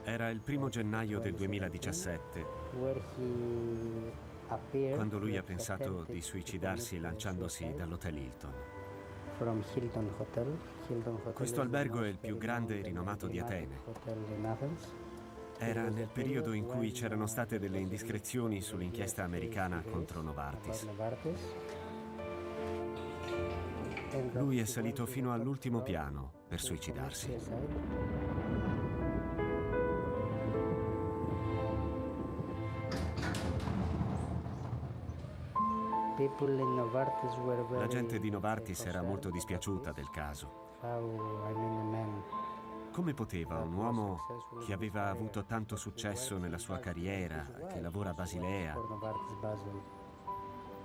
Era il 1 gennaio del 2017, quando lui ha pensato di suicidarsi lanciandosi dall'Hotel Hilton. Questo albergo è il più grande e rinomato di Atene. Era nel periodo in cui c'erano state delle indiscrezioni sull'inchiesta americana contro Novartis. Lui è salito fino all'ultimo piano per suicidarsi. La gente di Novartis era molto dispiaciuta del caso. Come poteva un uomo che aveva avuto tanto successo nella sua carriera, che lavora a Basilea,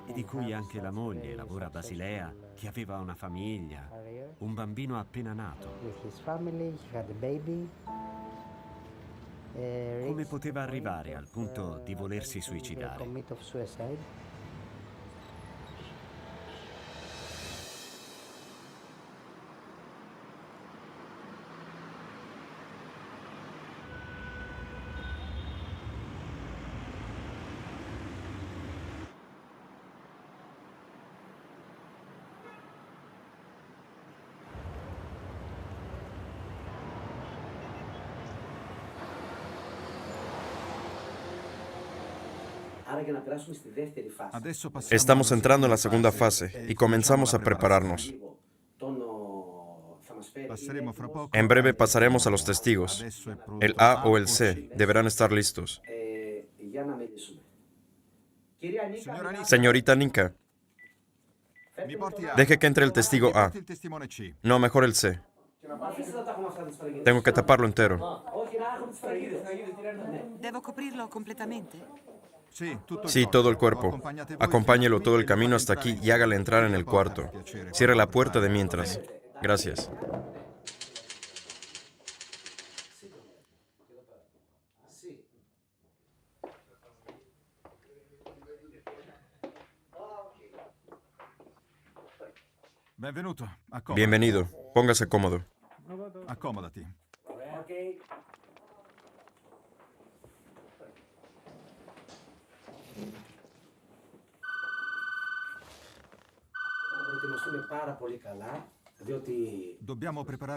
e di cui anche la moglie lavora a Basilea, che aveva una famiglia, un bambino appena nato. Come poteva arrivare al punto di volersi suicidare? Estamos entrando en la segunda fase y comenzamos a prepararnos. En breve pasaremos a los testigos. El A o el C deberán estar listos. Señorita Nika, deje que entre el testigo A. No, mejor el C. Tengo que taparlo entero. Devo coprirlo completamente? Sí, todo el cuerpo. Acompáñelo todo el camino hasta aquí y hágale entrar en el cuarto. Cierre la puerta de mientras. Gracias. Bienvenido. Póngase cómodo. Accomodati.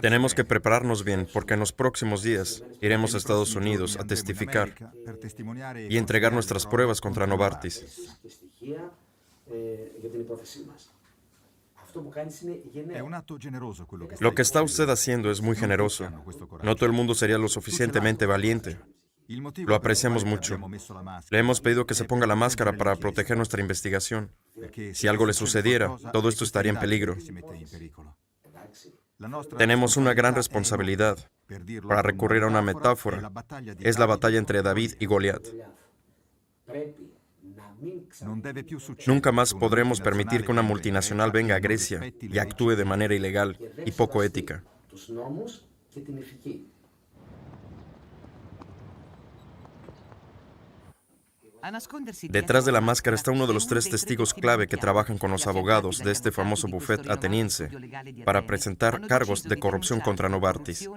Tenemos que prepararnos bien porque en los próximos días iremos a Estados Unidos a testificar y entregar nuestras pruebas contra Novartis. Lo que está usted haciendo es muy generoso. No todo el mundo sería lo suficientemente valiente. Lo apreciamos mucho. Le hemos pedido que se ponga la máscara para proteger nuestra investigación. Si algo le sucediera, todo esto estaría en peligro. Tenemos una gran responsabilidad. Para recurrir a una metáfora, es la batalla entre David y Goliat. Nunca más podremos permitir que una multinacional venga a Grecia y actúe de manera ilegal y poco ética. Detrás de la máscara está uno de los 3 testigos clave que trabajan con los abogados de este famoso bufete ateniense para presentar cargos de corrupción contra Novartis,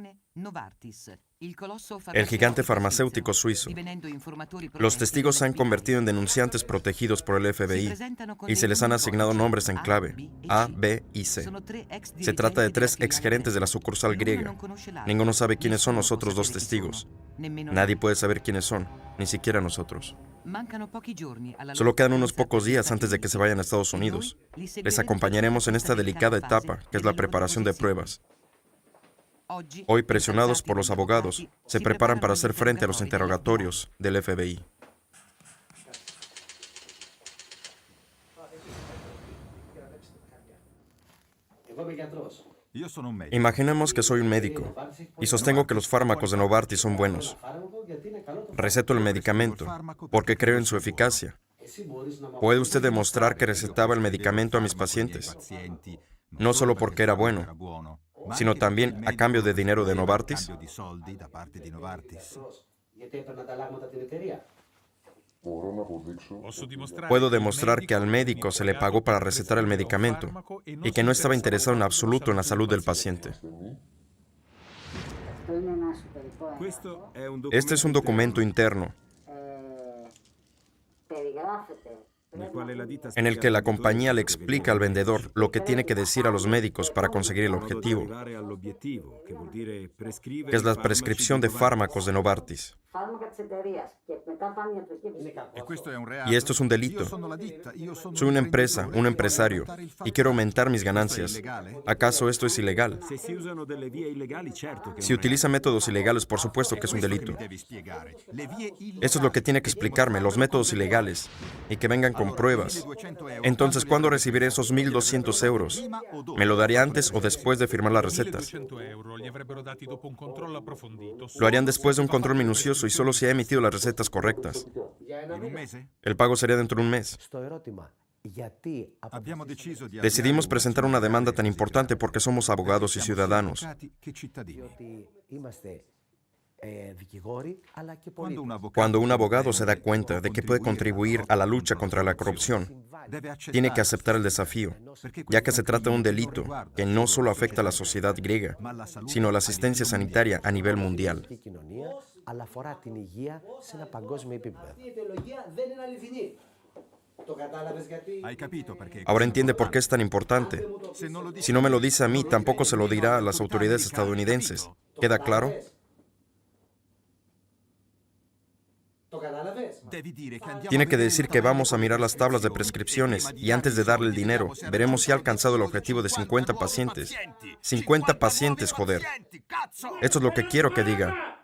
el gigante farmacéutico suizo. Los testigos se han convertido en denunciantes protegidos por el FBI y se les han asignado nombres en clave, A, B y C. Se trata de 3 exgerentes de la sucursal griega. Ninguno sabe quiénes son los otros 2 testigos. Nadie puede saber quiénes son, ni siquiera nosotros. Solo quedan unos pocos días antes de que se vayan a Estados Unidos. Les acompañaremos en esta delicada etapa, que es la preparación de pruebas. Hoy, presionados por los abogados, se preparan para hacer frente a los interrogatorios del FBI. Imaginemos que soy un médico y sostengo que los fármacos de Novartis son buenos. Receto el medicamento porque creo en su eficacia. ¿Puede usted demostrar que recetaba el medicamento a mis pacientes? No solo porque era bueno, sino también a cambio de dinero de Novartis. Puedo demostrar que al médico se le pagó para recetar el medicamento y que no estaba interesado en absoluto en la salud del paciente. Este es un documento interno en el que la compañía le explica al vendedor lo que tiene que decir a los médicos para conseguir el objetivo, que es la prescripción de fármacos de Novartis. Y esto es un delito. Soy una empresa, un empresario, y quiero aumentar mis ganancias. ¿Acaso esto es ilegal? Si utiliza métodos ilegales, por supuesto que es un delito. Esto es lo que tiene que explicarme, los métodos ilegales, y que vengan con pruebas. Entonces, ¿cuándo recibiré esos 1.200 euros? ¿Me lo daré antes o después de firmar las recetas? Lo harían después de un control minucioso y solo si ha emitido las recetas correctas. El pago sería dentro de un mes. Decidimos presentar una demanda tan importante porque somos abogados y ciudadanos. Cuando un abogado se da cuenta de que puede contribuir a la lucha contra la corrupción, tiene que aceptar el desafío, ya que se trata de un delito que no solo afecta a la sociedad griega, sino a la asistencia sanitaria a nivel mundial. Ahora entiende por qué es tan importante. Si no me lo dice a mí, tampoco se lo dirá a las autoridades estadounidenses. ¿Queda claro? Tiene que decir que vamos a mirar las tablas de prescripciones y antes de darle el dinero, veremos si ha alcanzado el objetivo de 50 pacientes. 50 pacientes, joder. Esto es lo que quiero que diga.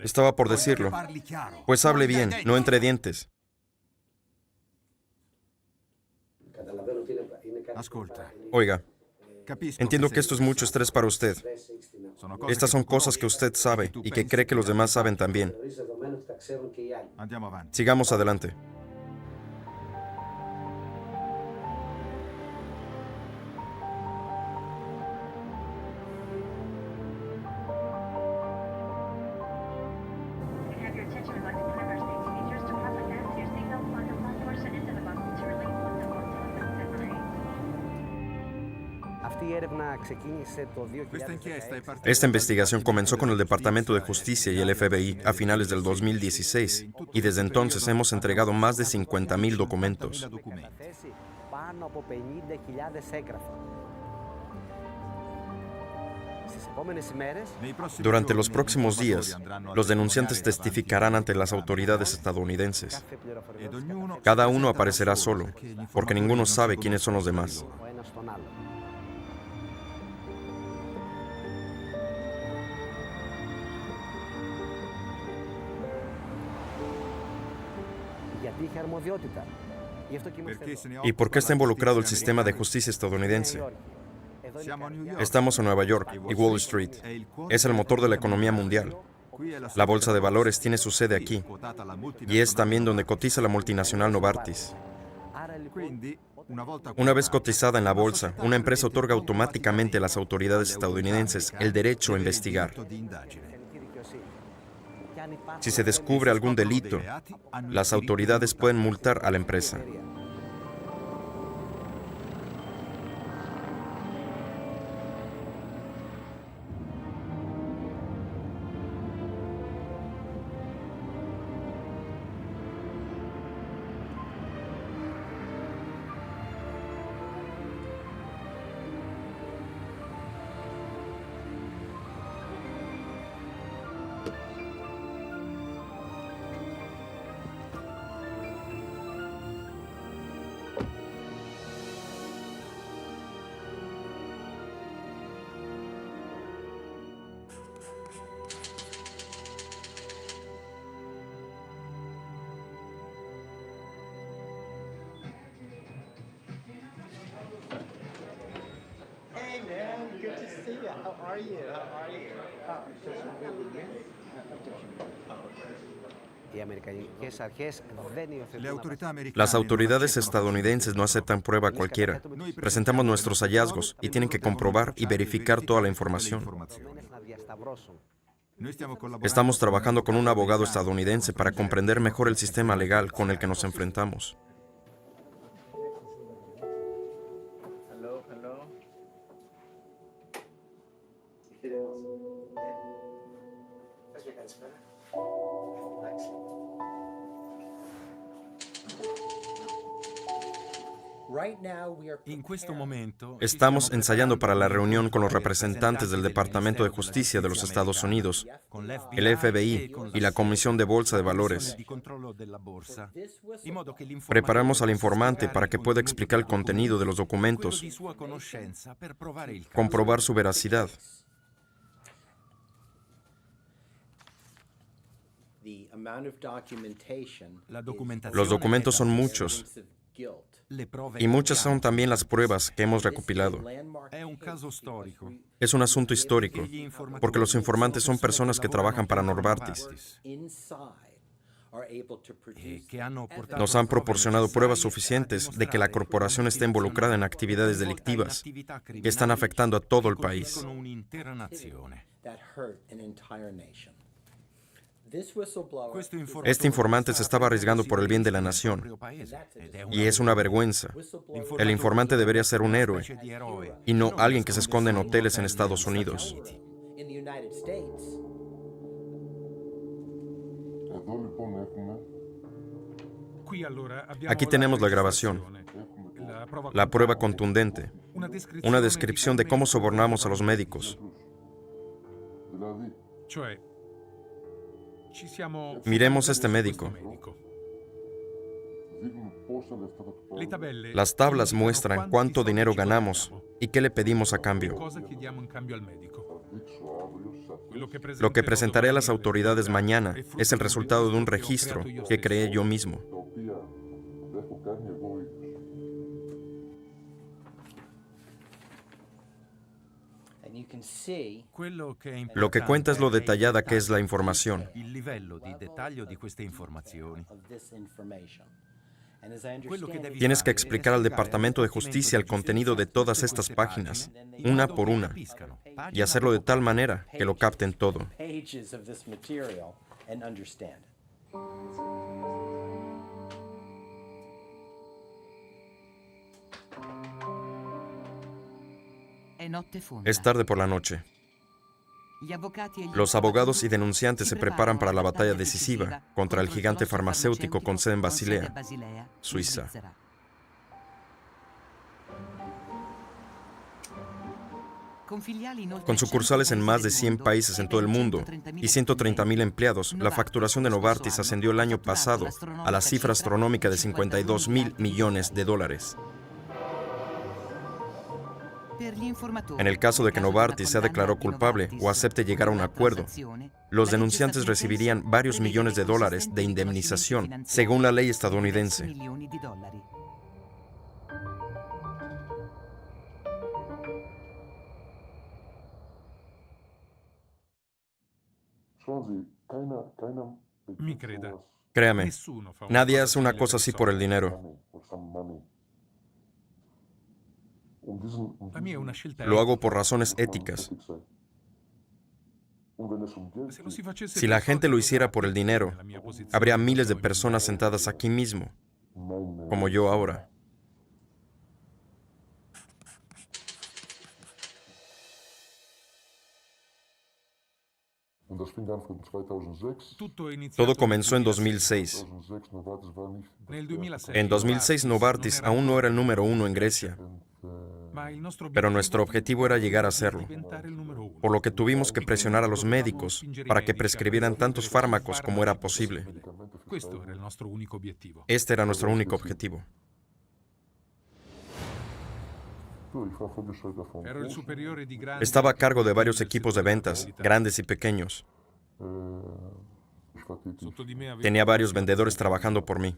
Estaba por decirlo. Pues hable bien, no entre dientes. Oiga, entiendo que esto es mucho estrés para usted. Estas son cosas que usted sabe y que cree que los demás saben también. Sigamos adelante. Esta investigación comenzó con el Departamento de Justicia y el FBI a finales del 2016 y desde entonces hemos entregado más de 50.000 documentos. Durante los próximos días, los denunciantes testificarán ante las autoridades estadounidenses. Cada uno aparecerá solo, porque ninguno sabe quiénes son los demás. ¿Y por qué está involucrado el sistema de justicia estadounidense? Estamos en Nueva York y Wall Street. Es el motor de la economía mundial. La bolsa de valores tiene su sede aquí y es también donde cotiza la multinacional Novartis. Una vez cotizada en la bolsa, una empresa otorga automáticamente a las autoridades estadounidenses el derecho a investigar. Si se descubre algún delito, las autoridades pueden multar a la empresa. Las autoridades estadounidenses no aceptan prueba cualquiera. Presentamos nuestros hallazgos y tienen que comprobar y verificar toda la información. Estamos trabajando con un abogado estadounidense para comprender mejor el sistema legal con el que nos enfrentamos. Estamos ensayando para la reunión con los representantes del Departamento de Justicia de los Estados Unidos, el FBI y la Comisión de Bolsa de Valores. Preparamos al informante para que pueda explicar el contenido de los documentos, comprobar su veracidad. Los documentos son muchos y muchas son también las pruebas que hemos recopilado. Es un asunto histórico, porque los informantes son personas que trabajan para Novartis. Nos han proporcionado pruebas suficientes de que la corporación está involucrada en actividades delictivas que están afectando a todo el país. Este informante se estaba arriesgando por el bien de la nación, y es una vergüenza. El informante debería ser un héroe, y no alguien que se esconde en hoteles en Estados Unidos. Aquí tenemos la grabación, la prueba contundente, una descripción de cómo sobornamos a los médicos. Miremos este médico. Las tablas muestran cuánto dinero ganamos y qué le pedimos a cambio. Lo que presentaré a las autoridades mañana es el resultado de un registro que creé yo mismo. Lo que cuenta es lo detallada que es la información. Tienes que explicar al Departamento de Justicia el contenido de todas estas páginas, una por una, y hacerlo de tal manera que lo capten todo. Es tarde por la noche. Los abogados y denunciantes se preparan para la batalla decisiva contra el gigante farmacéutico con sede en Basilea, Suiza. Con sucursales en más de 100 países en todo el mundo y 130,000 empleados, la facturación de Novartis ascendió el año pasado a la cifra astronómica de $52,000 millones. En el caso de que Novartis sea declarado culpable o acepte llegar a un acuerdo, los denunciantes recibirían varios millones de dólares de indemnización, según la ley estadounidense. Créame, nadie hace una cosa así por el dinero. Lo hago por razones éticas. Si la gente lo hiciera por el dinero, habría miles de personas sentadas aquí mismo, como yo ahora. Todo comenzó en 2006. En 2006 Novartis aún no era el número uno en Grecia, pero nuestro objetivo era llegar a serlo, por lo que tuvimos que presionar a los médicos para que prescribieran tantos fármacos como era posible. Este era nuestro único objetivo. Estaba a cargo de varios equipos de ventas, grandes y pequeños. Tenía varios vendedores trabajando por mí,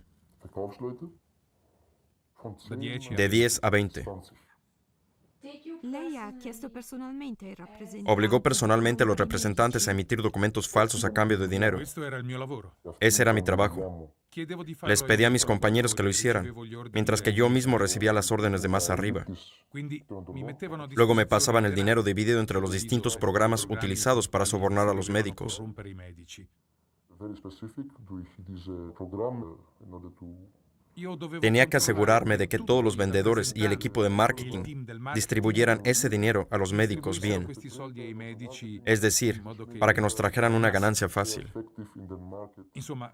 de 10 a 20. Lei ha chiesto personalmente ai rappresentanti. Obligó personalmente a los representantes a emitir documentos falsos a cambio de dinero. Questo era il mio lavoro. Ese era mi trabajo. Chiedevo di farlo Les pedí a mis io, compañeros que lo hicieran, ricevevo gli ordini mientras que yo mismo recibía las órdenes de más arriba. Quindi mi mettevano a Luego me disposizione pasaban el denaro dinero dividido entre los diviso distintos ai programas organi utilizados para sobornar a los volevano médicos. corrompere i medici. Io dovevo Tenía que controllare asegurarme de que tutti todos los i vendedores y el rappresentanti equipo de e il marketing team del marketing distribuyeran ese dinero a los médicos bien, questi soldi ai medici, es decir, in modo che para que nos trajeran una ganancia fácil. insomma,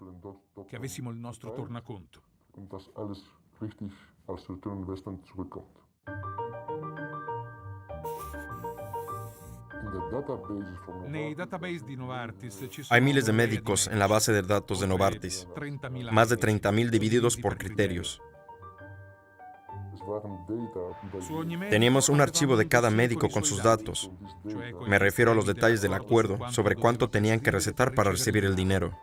che avessimo il nostro tornaconto. Nei database di Novartis ci sono Hay miles de migliaia di médicos en la base de datos de oltre Novartis, 30.000 más de medici, 30.000 divididos suddivisi por per criterios. Su ogni medico Teníamos un avevamo archivo de cada dossier médico i con suoi sus dati, datos. cioè con Me i refiero a los termini detalles del dell'accordo acuerdo su sobre cuánto quanto tenían que dovevano recetar para recibir el ricevere dinero.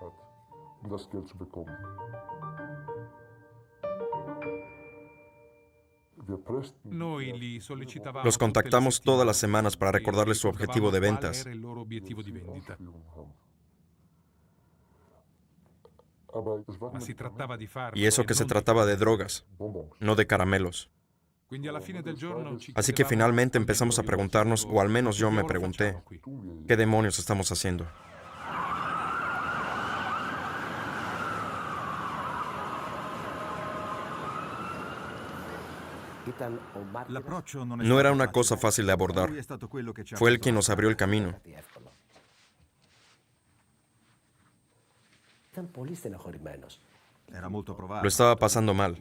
Noi li sollecitavamo Los tutte le contactamos todas las settimane semanas para e recordarles su objetivo de ricordavamo ventas. qual era il loro obiettivo di vendita. Ma si trattava di farlo Y eso e que se non di trataba de caramelle. drogas, no de caramelos. Quindi alla fine del giorno ci Así que chiedevamo finalmente quando empezamos a io preguntarnos, chiedevo, o al menos yo "Che me diavolo pregunté, facciamo qui?" ¿qué demonios estamos haciendo? L'approccio non è No era stato una facile. cosa fácil de abordar. Lui è stato quello che ci ha Fue el preso quien la nos abrió el strada. camino. Era molto provato. Lo estaba pasando mal.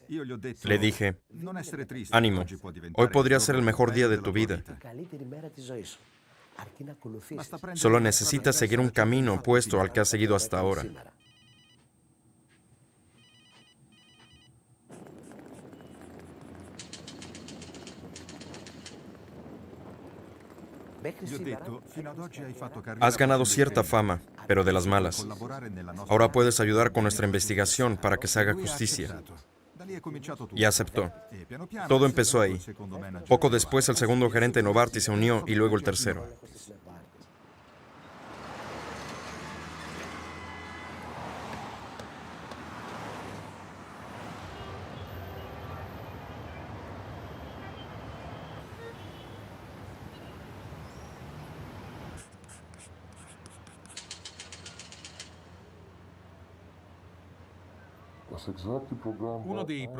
Io gli ho detto, Le dije, non essere triste, ánimo, oggi può diventare hoy podría il ser el giorno mejor più día de bello tu della vida. tua vita. Basta prendere Solo una necesitas strada seguir un diversa da ciò che camino hai fatto opuesto al finora. que has seguido hasta ahora. Gli ho detto, fino ad oggi hai fatto carriera Has ganado facendo cierta il fama, pero de las malas. collaborare nella nostra Ahora puedes ayudar con nuestra investigación para que se haga Lui ha justicia. accettato. Da lì è cominciato tutto. Y aceptó. E piano piano Todo è empezó stato ahí. il secondo manager Poco di después el segundo gerente de Novartis se unió y luego el tercero.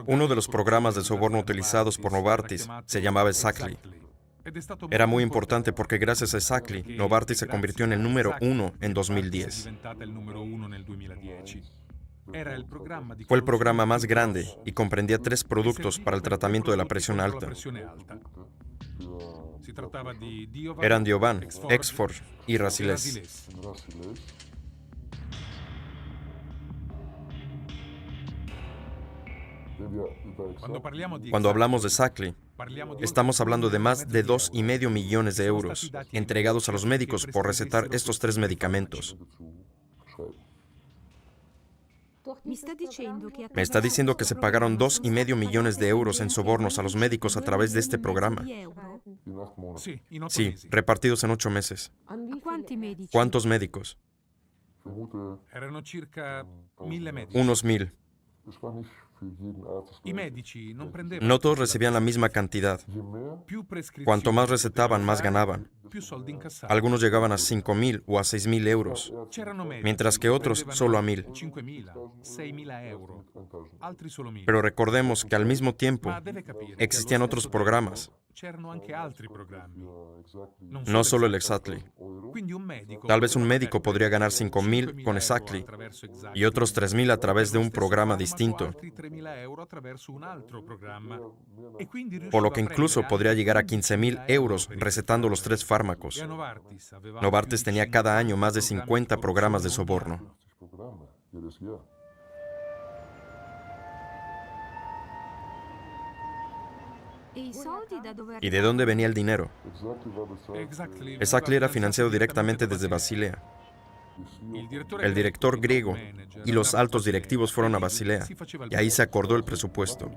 Uno de los programas de soborno utilizados por Novartis se llamaba Exactly. Era muy importante porque gracias a Exactly, Novartis se convirtió en el número 1 en 2010. Fue el programa más grande y comprendía 3 productos para el tratamiento de la presión alta. Eran Diovan, Exforge y Raciles. Cuando hablamos de Exactly, estamos hablando de más de 2,5 millones de euros entregados a los médicos por recetar estos 3 medicamentos. Me está diciendo que se pagaron 2,5 millones de euros en sobornos a los médicos a través de este programa. Sí, repartidos en 8 meses. ¿Cuántos médicos? Unos 1,000. No todos recibían la misma cantidad. Cuanto más recetaban, más ganaban. Algunos llegaban a 5.000 o a 6.000 euros, mientras que otros solo a 1.000. Pero recordemos que al mismo tiempo existían otros programas, no solo el Exactly. Tal vez un médico podría ganar 5.000 con Exactly y otros 3.000 a través de un programa distinto, por lo que incluso podría llegar a 15.000 euros recetando los 3 fármacos. Novartis tenía cada año más de 50 programas de soborno. ¿Y de dónde venía el dinero? Exactly era financiado directamente desde Basilea. El director griego y los altos directivos fueron a Basilea y ahí se acordó el presupuesto.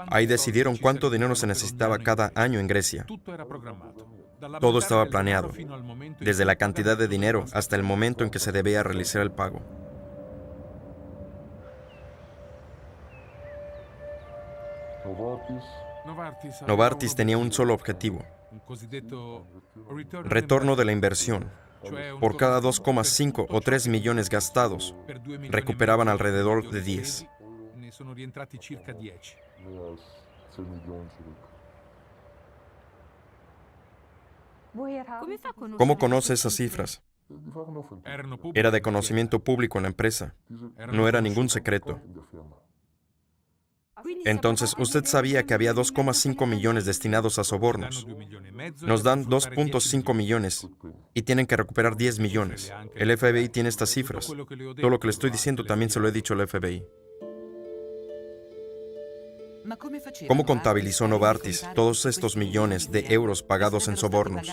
Ahí decidieron cuánto dinero se necesitaba cada año en Grecia. Todo estaba planeado, desde la cantidad de dinero hasta el momento en que se debía realizar el pago. Novartis tenía un solo objetivo: retorno de la inversión. Por cada 2,5 o 3 millones gastados, recuperaban alrededor de 10. ¿Cómo conoce esas cifras? Era de conocimiento público en la empresa. No era ningún secreto. Entonces, usted sabía que había 2,5 millones destinados a sobornos. Nos dan 2,5 millones y tienen que recuperar 10 millones. El FBI tiene estas cifras. Todo lo que le estoy diciendo también se lo he dicho al FBI. ¿Cómo contabilizó Novartis todos estos millones de euros pagados en sobornos?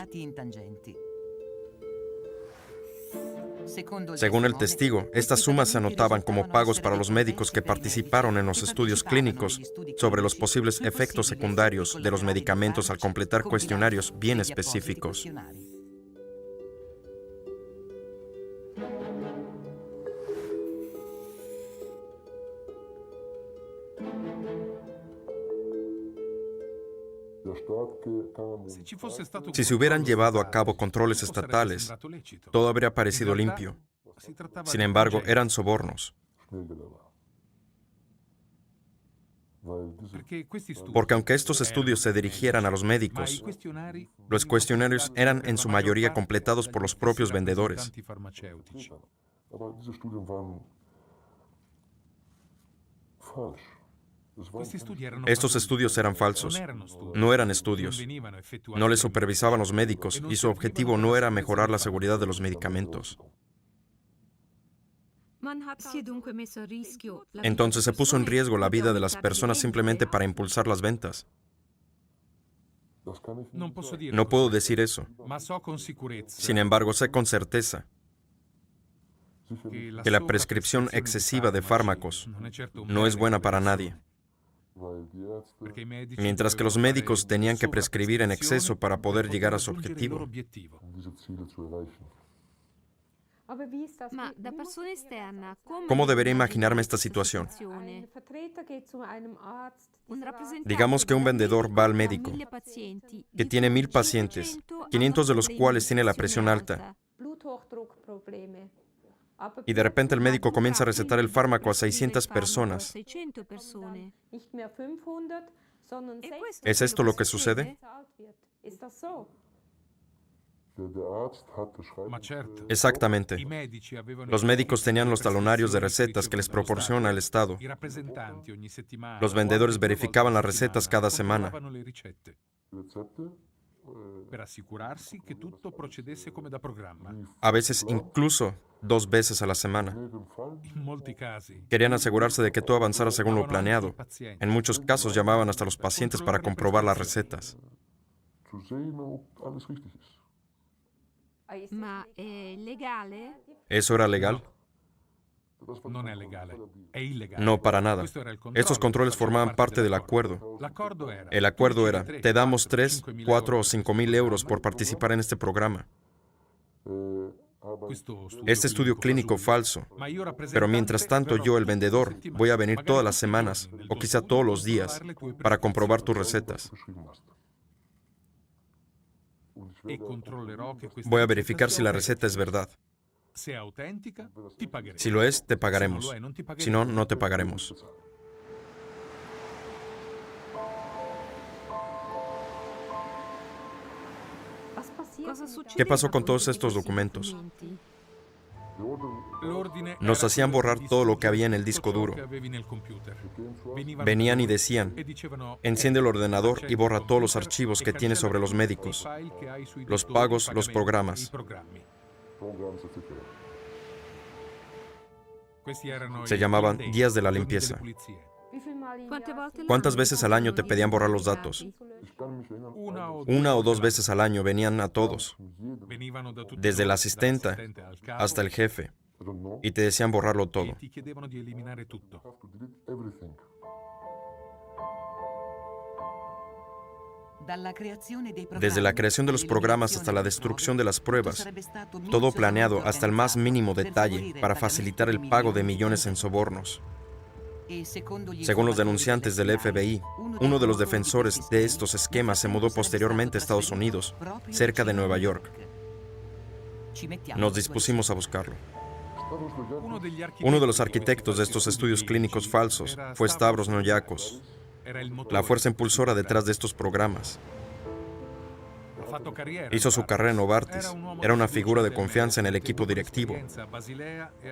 Según el testigo, estas sumas se anotaban como pagos para los médicos que participaron en los estudios clínicos sobre los posibles efectos secundarios de los medicamentos al completar cuestionarios bien específicos. Si se hubieran llevado a cabo controles estatales, todo habría parecido limpio. Sin embargo, eran sobornos. Porque aunque estos estudios se dirigieran a los médicos, los cuestionarios eran en su mayoría completados por los propios vendedores. Estos estudios eran falsos, no eran estudios, no les supervisaban los médicos y su objetivo no era mejorar la seguridad de los medicamentos. Entonces se puso en riesgo la vida de las personas simplemente para impulsar las ventas. No puedo decir eso. Sin embargo, sé con certeza que la prescripción excesiva de fármacos no es buena para nadie. Mientras que los médicos tenían que prescribir en exceso para poder llegar a su objetivo. ¿Cómo debería imaginarme esta situación? Digamos que un vendedor va al médico, que tiene 1,000 pacientes, 500 de los cuales tiene la presión alta. Y de repente el médico comienza a recetar el fármaco a 600 personas. ¿Es esto lo que sucede? Exactamente. Los médicos tenían los talonarios de recetas que les proporciona el Estado. Los vendedores verificaban las recetas cada semana. A veces incluso 2 veces a la semana. Querían asegurarse de que todo avanzara según lo planeado. En muchos casos llamaban hasta los pacientes para comprobar las recetas. ¿Eso era legal? No, para nada. Estos controles formaban parte del acuerdo. El acuerdo era, te damos 3, 4 o 5,000 euros por participar en este programa. Este estudio clínico falso. Pero mientras tanto yo, el vendedor, voy a venir todas las semanas, o quizá todos los días, para comprobar tus recetas. Voy a verificar si la receta es verdad. Si lo es, te pagaremos. Si no, no te pagaremos. ¿Qué pasó con todos estos documentos? Nos hacían borrar todo lo que había en el disco duro. Venían y decían, enciende el ordenador y borra todos los archivos que tienes sobre los médicos, los pagos, los programas. Se llamaban días de la limpieza. ¿Cuántas veces al año te pedían borrar los datos? 1 o 2 veces al año venían a todos, desde la asistenta hasta el jefe, y te decían borrarlo todo. Desde la creación de los programas hasta la destrucción de las pruebas, todo planeado hasta el más mínimo detalle para facilitar el pago de millones en sobornos. Según los denunciantes del FBI, uno de los defensores de estos esquemas se mudó posteriormente a Estados Unidos, cerca de Nueva York. Nos dispusimos a buscarlo. Uno de los arquitectos de estos estudios clínicos falsos fue Stavros Noyakos, la fuerza impulsora detrás de estos programas. Hizo su carrera en Novartis, era una figura de confianza en el equipo directivo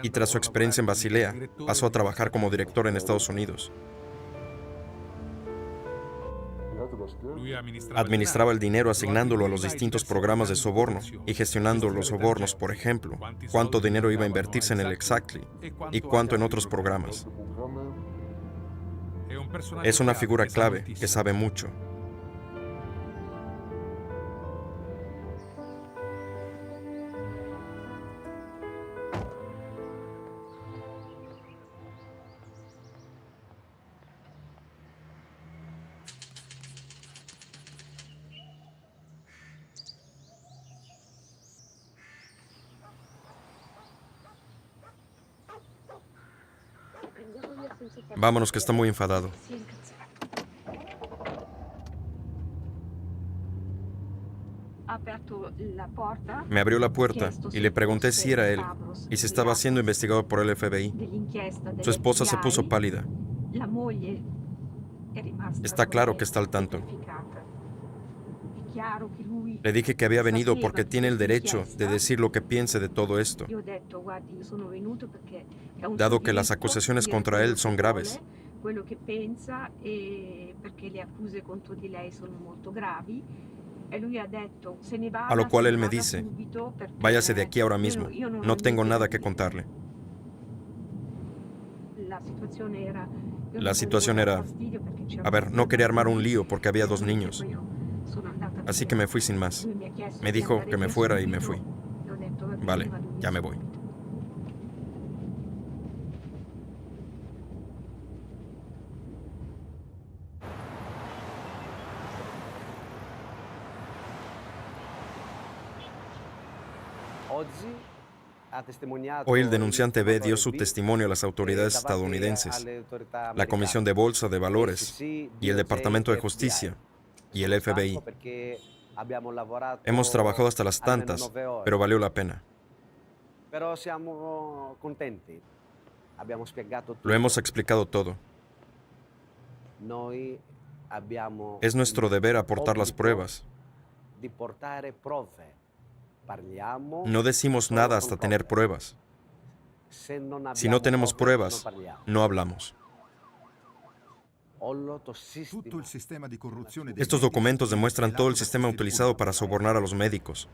y tras su experiencia en Basilea, pasó a trabajar como director en Estados Unidos. Administraba el dinero asignándolo a los distintos programas de soborno y gestionando los sobornos, por ejemplo, cuánto dinero iba a invertirse en el Exactly y cuánto en otros programas. Es una figura clave que sabe mucho. Vámonos, que está muy enfadado. Me abrió la puerta y le pregunté si era él y si estaba siendo investigado por el FBI. Su esposa se puso pálida. Está claro que está al tanto. Le dije que había venido porque tiene el derecho de decir lo que piense de todo esto, dado que las acusaciones contra él son graves. A lo cual él me dice, váyase de aquí ahora mismo, no tengo nada que contarle. La situación era, a ver, no quería armar un lío porque había 2 niños. Así que me fui sin más. Me dijo que me fuera y me fui. Vale, ya me voy. Hoy el denunciante B dio su testimonio a las autoridades estadounidenses, la Comisión de Bolsa de Valores y el Departamento de Justicia y el FBI. Hemos trabajado hasta las tantas, pero valió la pena. Lo hemos explicado todo. Es nuestro deber aportar las pruebas. No decimos nada hasta tener pruebas. Si no tenemos pruebas, no hablamos. Estos documentos demuestran todo el sistema utilizado para sobornar a los médicos.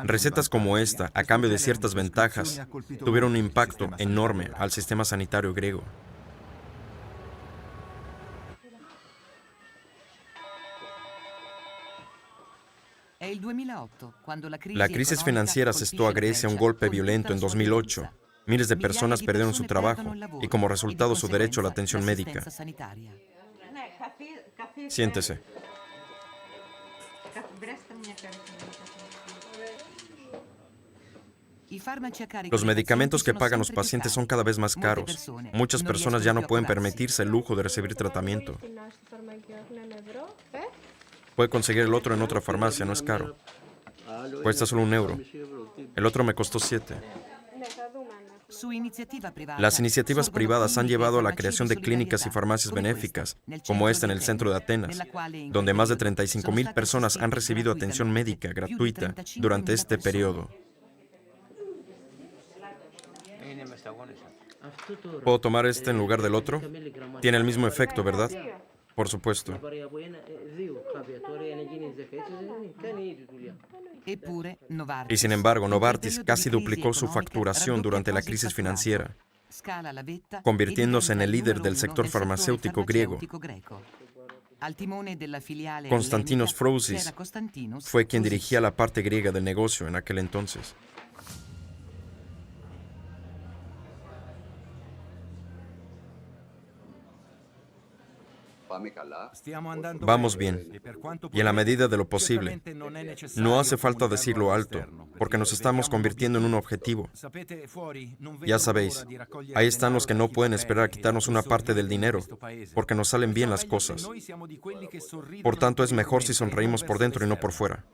Recetas como esta, a cambio de ciertas ventajas, tuvieron un impacto enorme al sistema sanitario griego. La crisis financiera asestó a Grecia un golpe violento en 2008. Miles de personas perdieron su trabajo y como resultado su derecho a la atención médica. Siéntese. Los medicamentos que pagan los pacientes son cada vez más caros. Muchas personas ya no pueden permitirse el lujo de recibir tratamiento. Puede conseguir el otro en otra farmacia, no es caro. Cuesta solo €1. El otro me costó 7. Las iniciativas privadas han llevado a la creación de clínicas y farmacias benéficas, como esta en el centro de Atenas, donde más de 35,000 personas han recibido atención médica gratuita durante este periodo. ¿Puedo tomar este en lugar del otro? Tiene el mismo efecto, ¿verdad? Por supuesto. Y sin embargo, Novartis casi duplicó su facturación durante la crisis financiera, convirtiéndose en el líder del sector farmacéutico griego. Konstantinos Frousis fue quien dirigía la parte griega del negocio en aquel entonces. Vamos bien, y en la medida de lo posible. No hace falta decirlo alto, porque nos estamos convirtiendo en un objetivo. Ya sabéis, ahí están los que no pueden esperar a quitarnos una parte del dinero, porque nos salen bien las cosas. Por tanto, es mejor si sonreímos por dentro y no por fuera.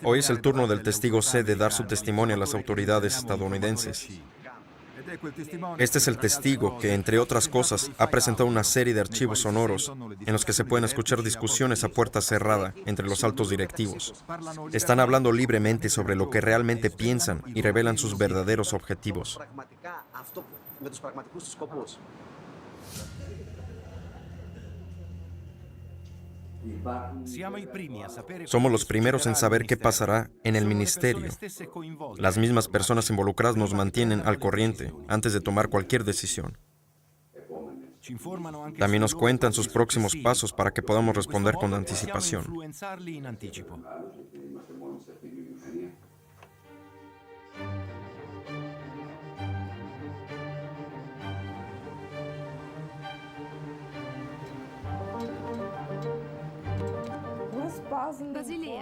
Hoy es el turno del testigo C de dar su testimonio a las autoridades estadounidenses. Este es el testigo que, entre otras cosas, ha presentado una serie de archivos sonoros en los que se pueden escuchar discusiones a puerta cerrada entre los altos directivos. Están hablando libremente sobre lo que realmente piensan y revelan sus verdaderos objetivos. Somos los primeros en saber qué pasará en el ministerio. Las mismas personas involucradas nos mantienen al corriente antes de tomar cualquier decisión. También nos cuentan sus próximos pasos para que podamos responder con anticipación.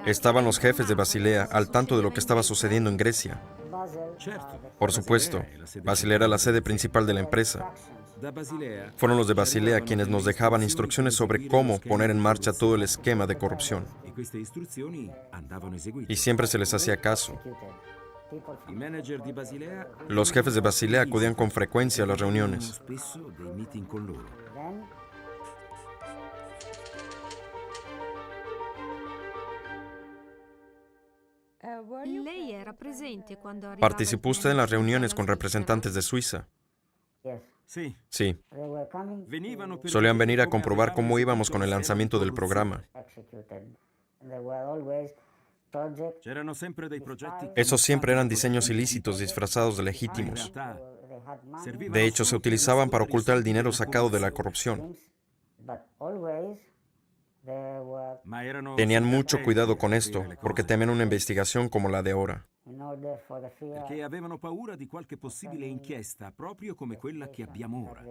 Estaban los jefes de Basilea al tanto de lo que estaba sucediendo en Grecia. Por supuesto, Basilea era la sede principal de la empresa. Fueron los de Basilea quienes nos dejaban instrucciones sobre cómo poner en marcha todo el esquema de corrupción. Y siempre se les hacía caso. Los jefes de Basilea acudían con frecuencia a las reuniones. ¿Participó usted en las reuniones con representantes de Suiza? Sí. Solían venir a comprobar cómo íbamos con el lanzamiento del programa. Esos siempre eran diseños ilícitos disfrazados de legítimos. De hecho, se utilizaban para ocultar el dinero sacado de la corrupción. Tenían mucho cuidado con esto, porque temen una investigación como la de ahora. Perché avevano paura di qualche possibile inchiesta, proprio come quella che abbiamo ora.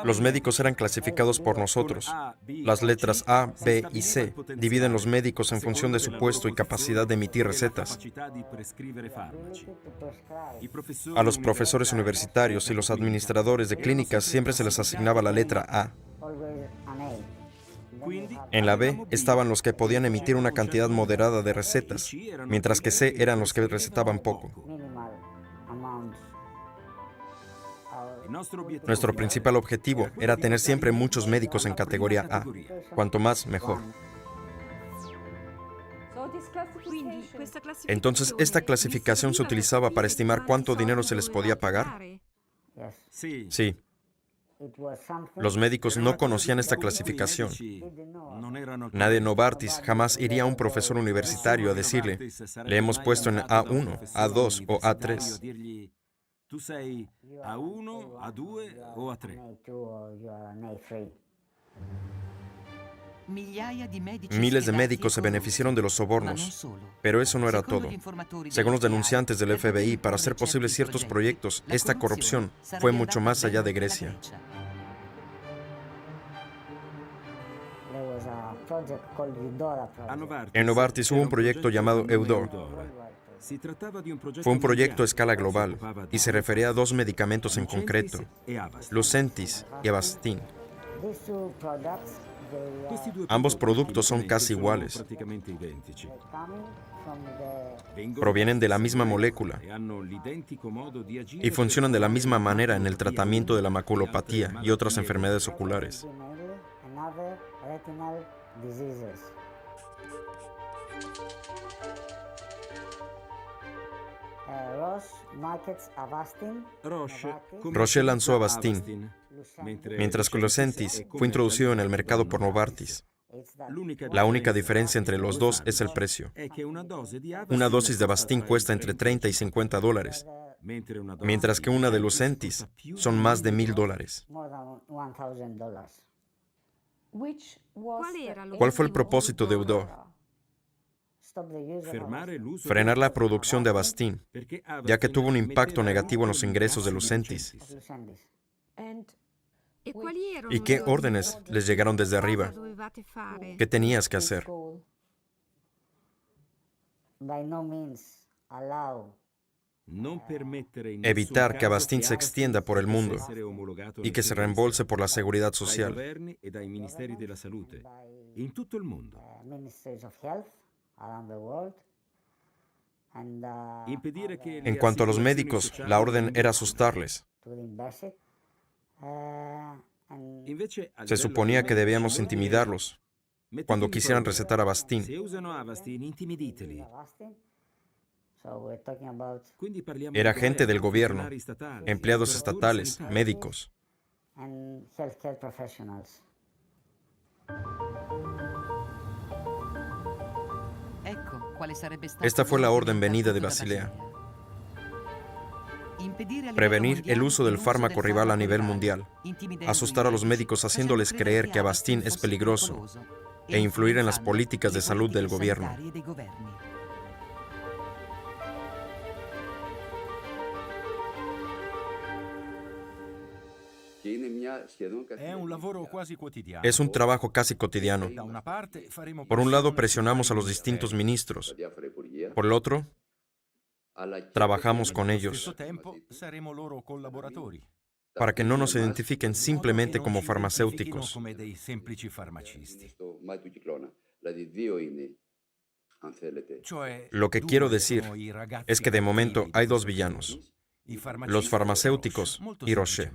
Los médicos eran clasificados por nosotros. Las letras A, B y C dividen los médicos en función de su puesto y capacidad de emitir recetas. A los profesores universitarios y los administradores de clínicas siempre se les asignaba la letra A. En la B estaban los que podían emitir una cantidad moderada de recetas, mientras que C eran los que recetaban poco. Nuestro principal objetivo era tener siempre muchos médicos en categoría A. Cuanto más, mejor. Entonces, ¿esta clasificación se utilizaba para estimar cuánto dinero se les podía pagar? Sí. Los médicos no conocían esta clasificación. Nadie en Novartis jamás iría a un profesor universitario a decirle, le hemos puesto en A1, A2 o A3. Tu sei A1, A2 o A3. Miles de médicos se beneficiaron de los sobornos, pero eso no era todo. Según los denunciantes del FBI, para hacer posibles ciertos proyectos, esta corrupción fue mucho más allá de Grecia. En Novartis hubo un proyecto llamado Eudor. Fue un proyecto a escala global y se refería a dos medicamentos en concreto, Lucentis y Avastin. Ambos productos son casi iguales. Praticamente identici. Provienen de la misma molécula E hanno l'identico modo di agire y funcionan de la misma manera en el tratamiento de la maculopatía y otras enfermedades oculares. Roche lanzó Avastin, mientras que Lucentis fue introducido en el mercado por Novartis. La única diferencia entre los dos es el precio. Una dosis de Avastin cuesta entre $30 y $50, mientras que una de Lucentis son más de $1,000. ¿Cuál fue el propósito de Udo? Frenar la producción de Avastin, ya que tuvo un impacto negativo en los ingresos de Lucentis. ¿Y qué órdenes les llegaron desde arriba? ¿Qué tenías que hacer? Evitar que Avastin se extienda por el mundo y que se reembolse por la seguridad social. En cuanto a los médicos, la orden era asustarles. Se suponía que debíamos intimidarlos cuando quisieran recetar Avastin. Era gente del gobierno, empleados estatales, médicos. Esta fue la orden venida de Basilea. Prevenir el uso del fármaco rival a nivel mundial, asustar a los médicos haciéndoles creer que Avastin es peligroso e influir en las políticas de salud del gobierno. Es un trabajo casi cotidiano. Por un lado, presionamos a los distintos ministros. Por el otro, trabajamos con ellos para que no nos identifiquen simplemente como farmacéuticos. Lo que quiero decir es que de momento hay dos villanos, los farmacéuticos y Roche.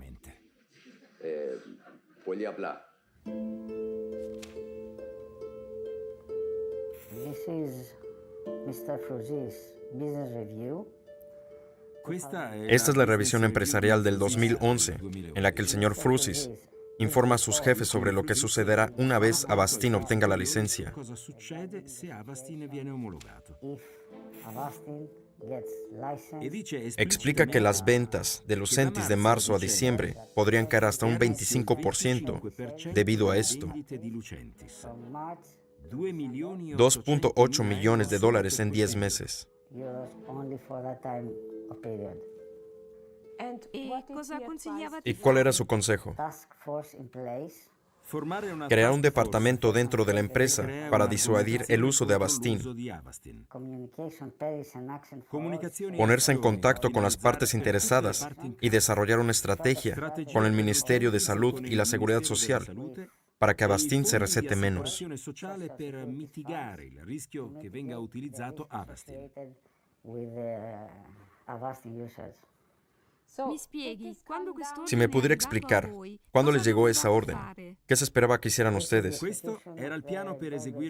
This is Mr. Fruzy's business review. Esta es la revisión empresarial del 2011, en la que el señor Fruzis informa a sus jefes sobre lo que sucederá una vez Avastin obtenga la licencia. Explica que las ventas de Lucentis de marzo a diciembre podrían caer hasta un 25% debido a esto. $2.8 millones en 10 meses. ¿Y cuál era su consejo? Crear un departamento dentro de la empresa para disuadir el uso de Avastin. Ponerse en contacto con las partes interesadas y desarrollar una estrategia con el Ministerio de Salud y la Seguridad Social para que Avastin se recete menos. Si me pudiera explicar, ¿cuándo les llegó esa orden? ¿Qué se esperaba que hicieran ustedes?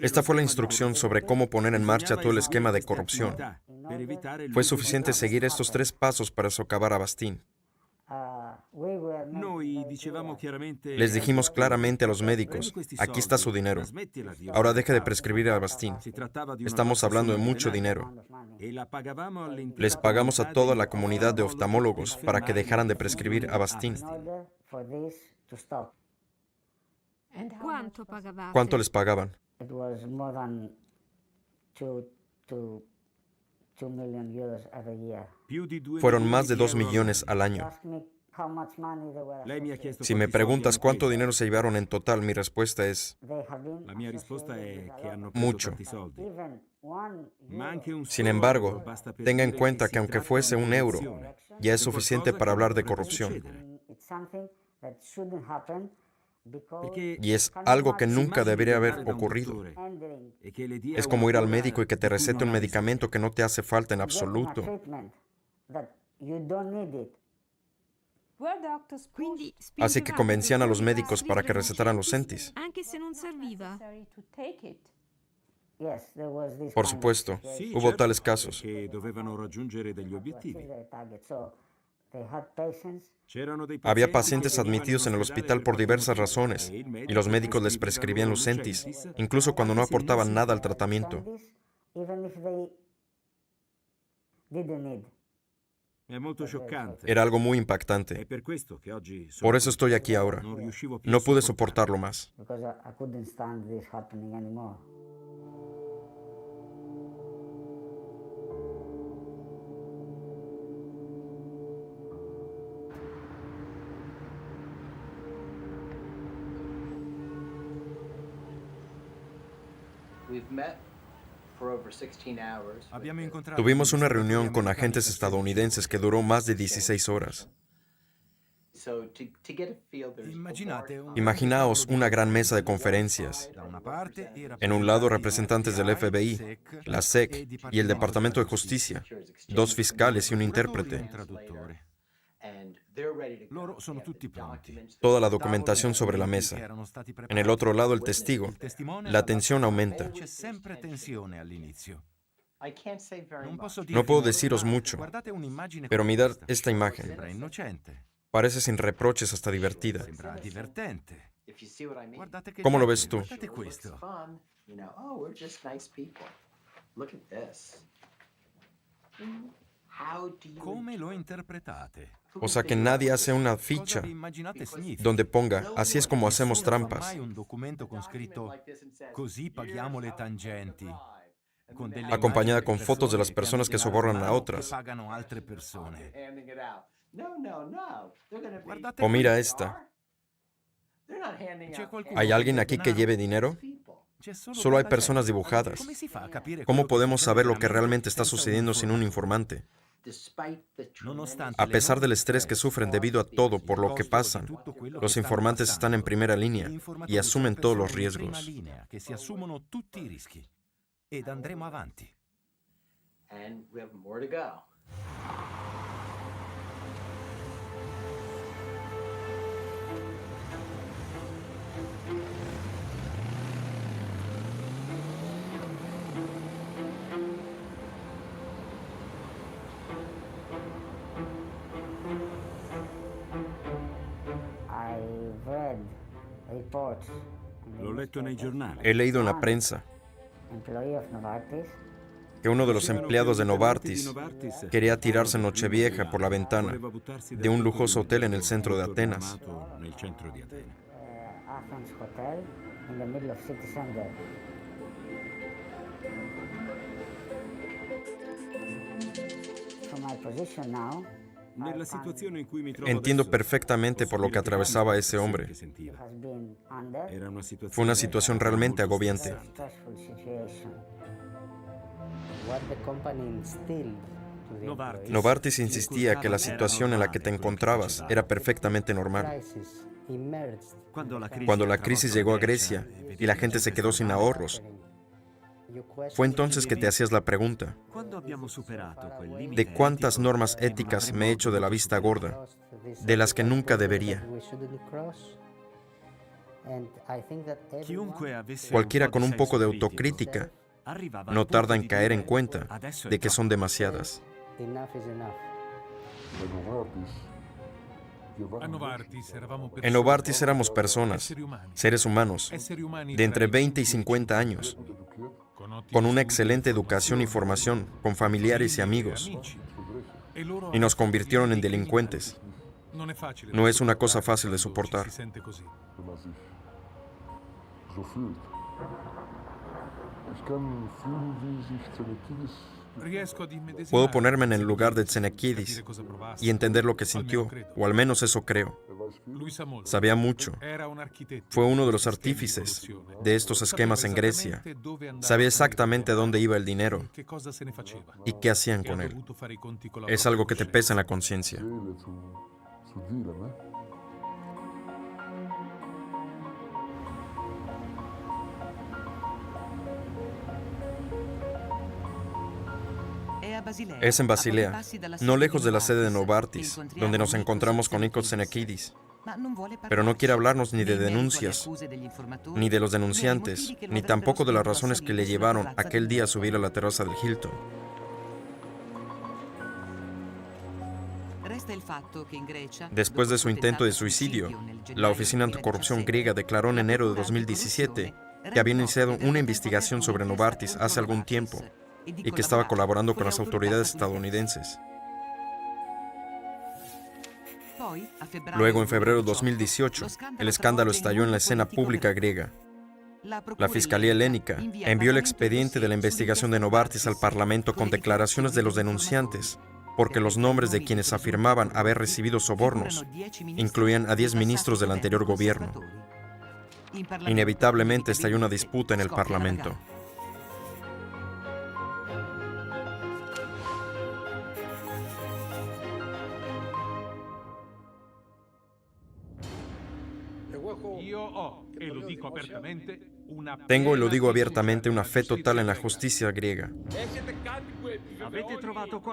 Esta fue la instrucción sobre cómo poner en marcha todo el esquema de corrupción. Fue suficiente seguir estos 3 pasos para socavar a Avastin. Les dijimos claramente a los médicos, aquí está su dinero. Ahora deje de prescribir a Avastin. Estamos hablando de mucho dinero. Les pagamos a toda la comunidad de oftalmólogos para que dejaran de prescribir Avastin. ¿Cuánto les pagaban? Fueron más de 2 millones al año. Si me preguntas cuánto dinero se llevaron en total, mi respuesta es mucho. Sin embargo, tenga en cuenta que aunque fuese €1, ya es suficiente para hablar de corrupción. Y es algo que nunca debería haber ocurrido. Es como ir al médico y que te recete un medicamento que no te hace falta en absoluto. Así que convencían a los médicos para que recetaran los Lucentis. Anche se non serviva. Por supuesto, hubo tales casos. Che dovevano raggiungere degli obiettivi. C'erano dei Había pacientes admitidos en el hospital por diversas razones y los médicos les prescribían Lucentis, incluso cuando no aportaban nada al tratamiento. È molto scioccante. Era algo muy È impactante. per questo che oggi Por eso estoy aquí ahora. non riuscivo più a No pude sopportarlo. soportarlo más. Because I couldn't stand this happening anymore. Abbiamo incontrato Tuvimos una reunión con agentes estadounidenses que duró más de 16 horas. Immaginate Imaginaos una gran mesa de conferencias. da una parte i En un lado, rappresentanti representantes del FBI, la SEC y el Departamento de Justicia, dos fiscales y un intérprete. traduttore. Loro sono tutti pronti. Toda la documentación sobre la mesa. Erano stati En el otro lado, el testigo. La tensión aumenta. C'è sempre tensione all'inizio. Non posso No puedo dirvi deciros molto, mucho, ma guardate un'immagine pero come mirad questa. esta imagen. Sembra innocente, Parece sin reproches, hasta divertida. sembra divertente. Guardate che ¿Cómo lo bello, ves tú? Guardate questo. Come lo interpretate? O sea que nadie hace una Cosa ficha vi immaginate significa? donde ponga, así es como hacemos Nessuno fa trampas. mai un documento con scritto così paghiamo le tangenti. Con delle Acompañada immagini con di fotos de las persone personas que che hanno tirato sobornan a mano, otras. che pagano altre persone. Guardate O mira questo. esta. C'è qualcuno ¿Hay che alguien dà aquí que denaro? lleve dinero? C'è Solo hay poca personas gente. dibujadas. Come si fa a capire ¿Cómo quello che podemos succede saber lo que veramente realmente está senza un sucediendo sin un informante? informante? Nonostante A le pesar del enormi estrés que stress, sufren debido a todo por lo que costo di pasan, tutto quello che los stanno informantes están en passando, primera línea gli y informatori asumen sono todos los persone in prima riesgos. linea che si assumono tutti i rischi. Ed andremo avanti. I've read reports in the L'ho letto nei giornali. He leído en la prensa employee of Novartis que uno de los empleados de Novartis Novartis quería tirarse en Nochevieja por la ventana voleva buttarsi de un dal lujoso balcone hotel en el del centro de punto Atenas. rinomato nel centro di Atene. Athens Hotel in the middle of city center. From my position now, Nella situazione in cui mi trovo Entiendo adesso, perfectamente por lo que atravesaba ese hombre. che sentiva. has been under Era una situazione, Fue una situación realmente molto agobiante. stressante. stressful situation. What the company instilled to the Novartis. Novartis insistía que la situación en la que te encontrabas era perfectamente normal. crisis emerged Cuando la crisis llegó a Grecia y la gente se quedó sin ahorros, you question fue entonces que te hacías la pregunta, Quando abbiamo superato quel limite ¿de cuántas etico normas che non éticas avremmo me he hecho de la potuto vista superare? gorda, this de las que nunca that debería? we shouldn't cross? And I think that Chiunque everyone avesse Cualquiera un po' con un senso poco de critico autocrítica arrivava al no punto tarda en di caer en dire, cuenta "Adesso è de que son troppo". demasiadas. enough is enough. A Novartis eravamo persone, En Novartis éramos personas, esseri umani, seres humanos, esseri umani de entre tra i 20 y 50 años, con ottimi con una studi, excelente educación y formación, con familiares y amigos, amici. E loro y nos hanno convirtieron en scoperto i delincuentes. criminali. Non è facile No da es una cosa sopportare fácil de quando soportar. ci si sente così. Riesco ad immedesimarmi, Puedo ponerme en el se lugar de capire Tsenekidis cosa provasse. y entender lo que sintió, o al menos eso creo. Lui sa molto. Sabía mucho. Era un architetto Fue uno de los sistemi di artífices corruzione. de estos esquemas Sapeva en Grecia. esattamente dove andava Sabía a finire exactamente il dónde iba el dinero che cosa se ne faceva. y qué hacían E ha con él. dovuto fare i conti con la Es propria algo que te coscienza. pesa en la conciencia. su Dylan, eh? Es en Basilea, no lejos de la sede de Novartis, donde nos encontramos con Nikos Xenakidis. Pero no quiere hablarnos ni de denuncias, ni de los denunciantes, ni tampoco de las razones que le llevaron aquel día a subir a la terraza del Hilton. Después de su intento de suicidio, la Oficina Anticorrupción griega declaró en enero de 2017 que había iniciado una investigación sobre Novartis hace algún tiempo y que estaba colaborando con las autoridades estadounidenses. Luego, en febrero de 2018, el escándalo estalló en la escena pública griega. La Fiscalía Helénica envió el expediente de la investigación de Novartis al Parlamento con declaraciones de los denunciantes, porque los nombres de quienes afirmaban haber recibido sobornos incluían a 10 ministros del anterior gobierno. Inevitablemente estalló una disputa en el Parlamento. Tengo, y lo digo abiertamente, una fe total en la justicia griega.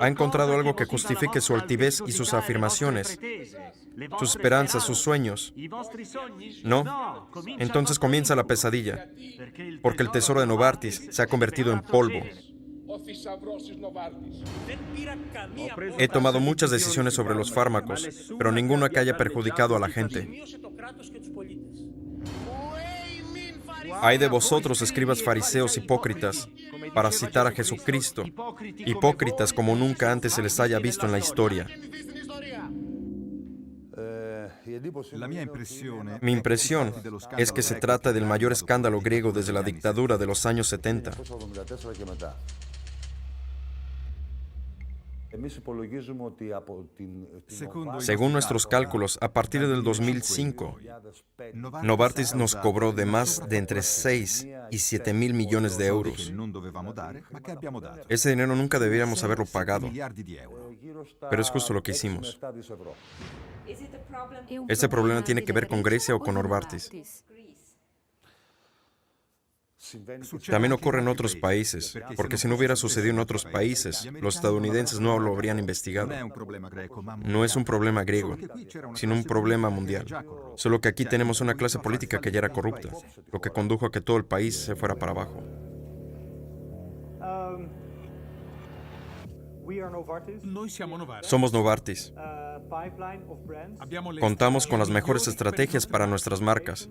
¿Ha encontrado algo que justifique su altivez y sus afirmaciones, sus esperanzas, sus sueños? ¿No? Entonces comienza la pesadilla, porque el tesoro de Novartis se ha convertido en polvo. He tomado muchas decisiones sobre los fármacos, pero ninguna que haya perjudicado a la gente. Ay de vosotros, escribas fariseos hipócritas, para citar a Jesucristo, hipócritas como nunca antes se les haya visto en la historia. Mi impresión es que se trata del mayor escándalo griego desde la dictadura de los años 70. Según nuestros cálculos, a partir del 2005, Novartis nos cobró de más de entre 6 y 7 mil millones de euros. Ese dinero nunca deberíamos haberlo pagado, pero es justo lo que hicimos. ¿Este problema tiene que ver con Grecia o con Novartis? También ocurre en otros países, porque si no hubiera sucedido en otros países, los estadounidenses no lo habrían investigado. No es un problema griego, sino un problema mundial. Solo que aquí tenemos una clase política que ya era corrupta, lo que condujo a que todo el país se fuera para abajo. Somos Novartis. Contamos con las mejores estrategias para nuestras marcas.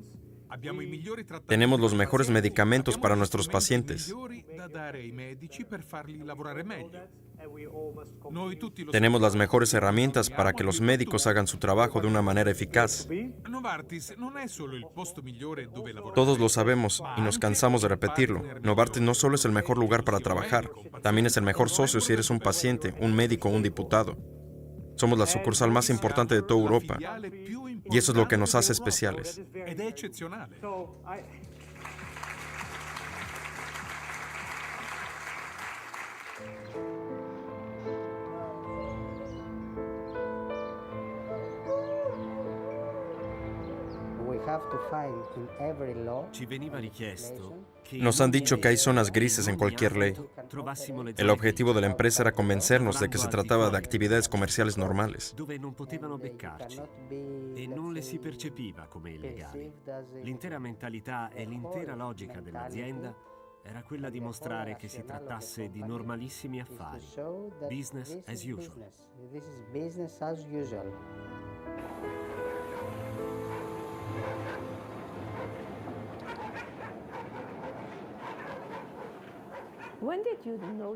Tenemos los mejores medicamentos para nuestros pacientes. Tenemos las mejores herramientas para que los médicos hagan su trabajo de una manera eficaz. Todos lo sabemos y nos cansamos de repetirlo. Novartis no solo es el mejor lugar para trabajar, también es el mejor socio si eres un paciente, un médico o un diputado. Somos la sucursal más importante de toda Europa. Y eso es lo que nos hace especiales. Ci veniva richiesto che Nos han dicho que hay zonas grises en cualquier ley. El objetivo de la empresa era convencernos de que se trataba de actividades comerciales normales. dove non potevano beccarci e non le si percepiva come illegali. L'intera mentalità e l'intera logica dell'azienda era quella di mostrare che si trattasse di normalissimi affari, business as usual.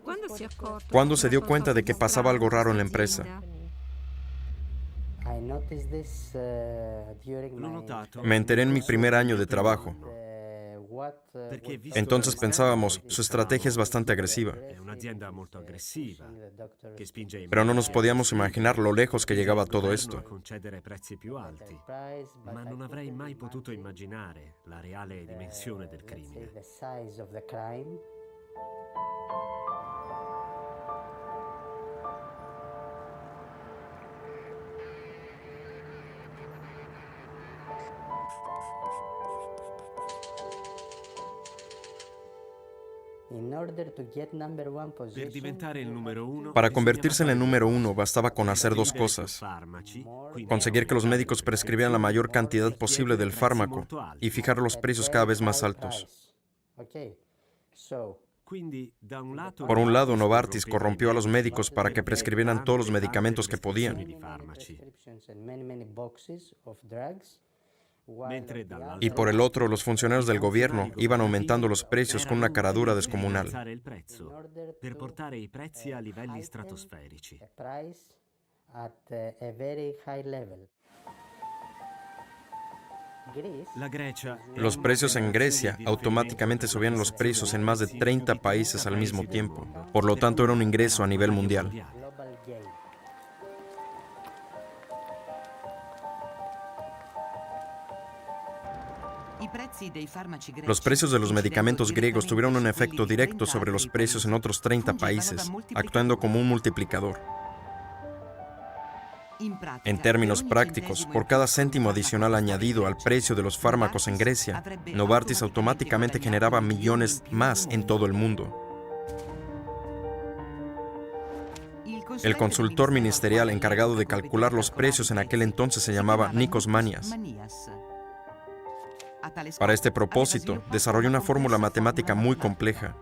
¿Cuándo se accorto? ¿Cuándo se dio cuenta de que pasaba algo raro en la empresa? L'ho notato Me enteré en mi primer año de trabajo. perché visto Entonces pensábamos, su estrategia es bastante agresiva. è un'azienda molto aggressiva che spinge i Pero no nos podíamos imaginar lo lejos que llegaba todo esto. a concedere prezzi più alti, ma non avrei mai potuto immaginare la reale dimensione del crimine. Per diventare il numero uno, Para convertirse en el número uno bastaba con hacer dos cosas: conseguir que los médicos prescribieran la mayor cantidad posible del fármaco y fijar los precios cada vez más altos. Por un lado, Novartis corrompió a los médicos para que prescribieran todos los medicamentos que podían. Y por el otro, los funcionarios del gobierno iban aumentando los precios con una caradura descomunal. Per portare i prezzi a livelli stratosferici. La Grecia Los precios en Grecia automáticamente subían los precios en más de 30 países al mismo tiempo. Por lo tanto, era un ingreso a nivel mundial. Los precios de los medicamentos griegos tuvieron un efecto directo sobre los precios en otros 30 países, actuando como un multiplicador. En términos prácticos, por cada céntimo adicional añadido al precio de los fármacos en Grecia, Novartis automáticamente generaba millones más en todo el mundo. El consultor ministerial encargado de calcular los precios en aquel entonces se llamaba Nikos Manias. Para este propósito, desarrolló una fórmula matemática muy compleja.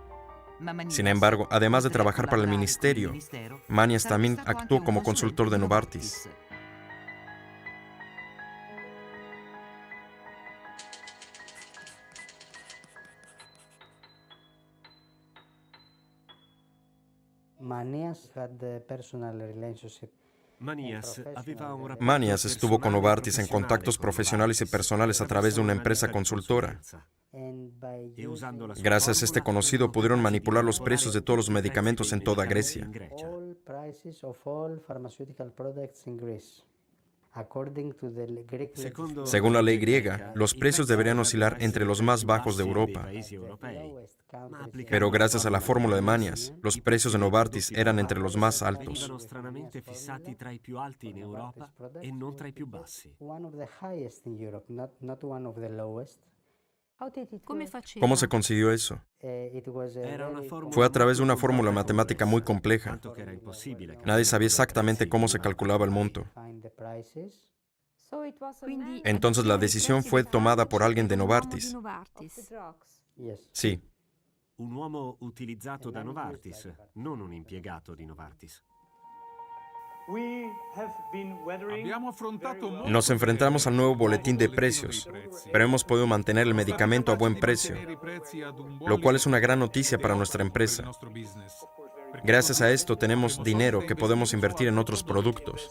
Sin embargo, además de trabajar para el ministerio, Manias también actuó como consultor de Novartis. Manias estuvo con Novartis en contactos profesionales y personales a través de una empresa consultora. Gracias a este conocido pudieron manipular los precios de todos los medicamentos en toda Grecia. Según la ley griega, los precios deberían oscilar entre los más bajos de Europa. Pero gracias a la fórmula de Manias, los precios de Novartis eran entre los más altos. ¿Cómo se consiguió eso? Fue a través de una fórmula matemática muy compleja. Nadie sabía exactamente cómo se calculaba el monto. Entonces la decisión fue tomada por alguien de Novartis. Sí. Un uomo utilizzato da Novartis, non un impiegato di Novartis. Nos enfrentamos al nuevo boletín de precios, pero hemos podido mantener el medicamento a buen precio, lo cual es una gran noticia para nuestra empresa. Gracias a esto tenemos dinero que podemos invertir en otros productos.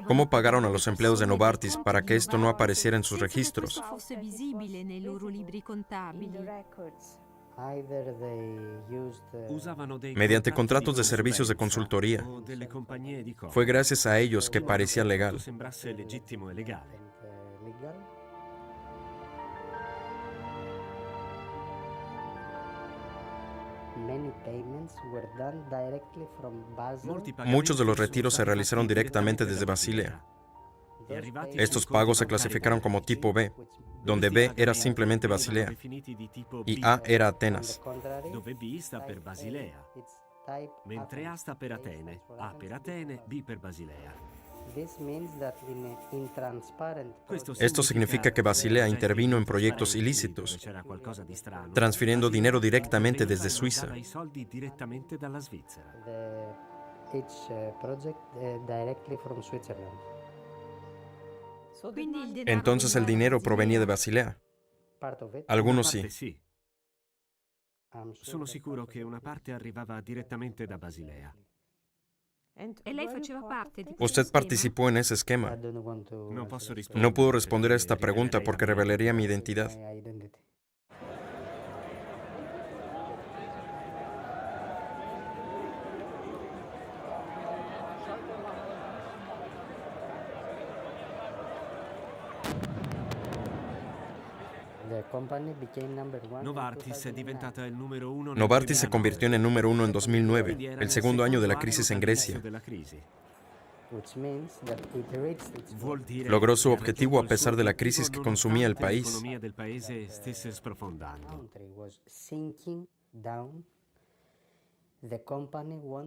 ¿Cómo pagaron a los empleados de Novartis para que esto no apareciera en sus registros? Mediante contratos de servicios de consultoría. Fue gracias a ellos que parecía legal. Muchos de los retiros se realizaron directamente desde Basilea. Estos pagos se clasificaron como tipo B, donde B era simplemente Basilea y A era Atenas. Dove B sta per Basilea, mentre A sta per Atene, A per Atene, B per Basilea. Esto significa que Basilea intervino en proyectos ilícitos, transfiriendo dinero directamente desde Suiza. Entonces el dinero provenía de Basilea. Algunos sí. Sono sicuro che una parte arrivava direttamente da Basilea. ¿Usted participó en ese esquema? No puedo responder a esta pregunta porque revelaría mi identidad. Novartis è diventata il numero uno. Novartis se convirtió en el número uno en 2009, el segundo año de la crisis en Grecia. Vuol dire Logró su che ha objetivo a raggiunto il pesar suo de la obiettivo crisis que consumía el nonostante país. l'economia del paese stesse sprofondando.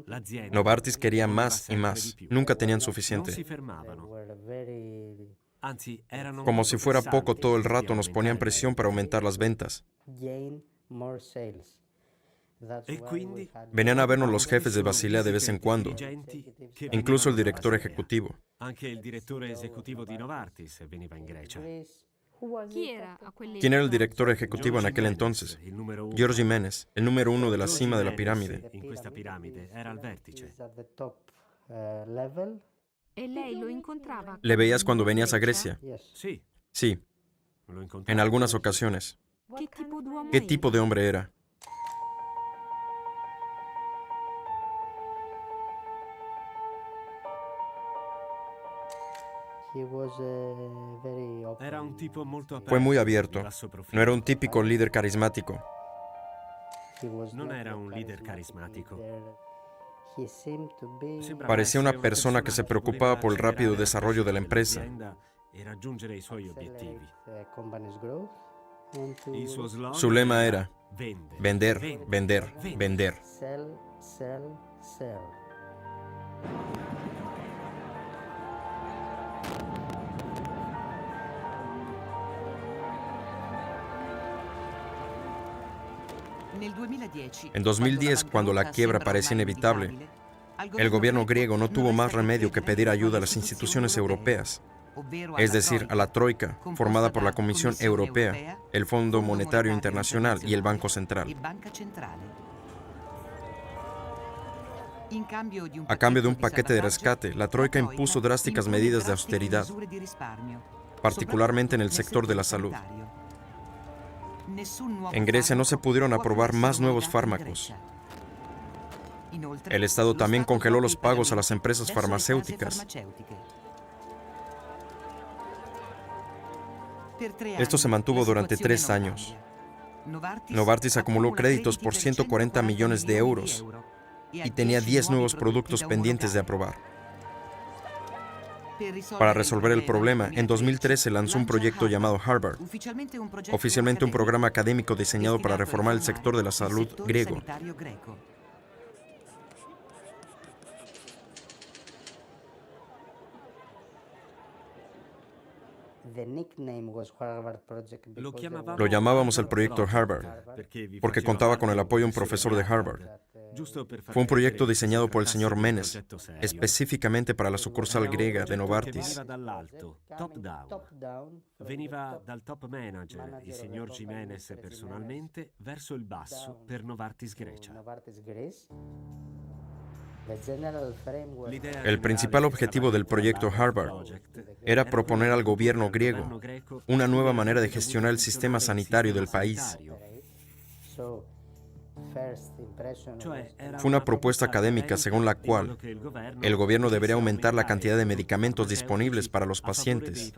L'azienda Novartis quería voleva más y sempre más. di più. Nunca tenían Non si suficiente. fermavano. Anzi, erano Como molto si fuera poco, pressanti todo el di rato nos ponían aumentare presión para aumentar las ventas. E quindi Venían a vernos los jefes de Basilea de vez en cuando, dirigenti che incluso el venivano director da Basilea. ejecutivo. Anche il direttore esecutivo di Novartis veniva in Grecia. Chi era a quell'epoca? ¿Quién era el director ejecutivo en aquel Jiménez, entonces? il numero uno. George Jiménez, el número uno de la George cima de la Jiménez, pirámide. in questa piramide era al vertice. E lei lo incontrava? ¿Le veías cuando venías a Grecia? Sì, Sí, lo incontravo. en algunas ocasiones. Che tipo d'uomo ¿Qué era? tipo de hombre era? Era un tipo molto aperto. Fue muy di abierto. basso profilo. No era un típico líder carismático. Non era un leader carismatico. Sembrava Parecía una essere persona que se preocupaba por el voleva rápido accelerare la desarrollo de la crescita empresa. dell'azienda e raggiungere i suoi obiettivi. Il suo slogan Su lema era vende, vender, vende, vender, vende. vender. En 2010, cuando la quiebra parecía inevitable, el gobierno griego no tuvo más remedio que pedir ayuda a las instituciones europeas, es decir, a la Troika, formada por la Comisión Europea, el Fondo Monetario Internacional y el Banco Central. A cambio de un paquete de rescate, la Troika impuso drásticas medidas de austeridad, particularmente en el sector de la salud. En Grecia no se pudieron aprobar más nuevos fármacos. El Estado también congeló los pagos a las empresas farmacéuticas. Esto se mantuvo durante 3 años. Novartis acumuló créditos por 140 millones de euros y tenía 10 nuevos productos pendientes de aprobar. Para resolver el problema, en 2013 lanzó un proyecto llamado Harvard, oficialmente un programa académico diseñado para reformar el sector de la salud griego. Lo llamábamos el proyecto Harvard, porque contaba con el apoyo de un profesor de Harvard. Fue un proyecto diseñado por el señor Menes, específicamente para la sucursal griega de Novartis. Veniva dal top manager, il signor Jiménez personalmente, verso il basso per Novartis Grecia. El principal objetivo del proyecto Harvard era proponer al gobierno griego una nueva manera de gestionar el sistema sanitario del país. Fue una propuesta académica según la cual el gobierno debería aumentar la cantidad de medicamentos disponibles para los pacientes.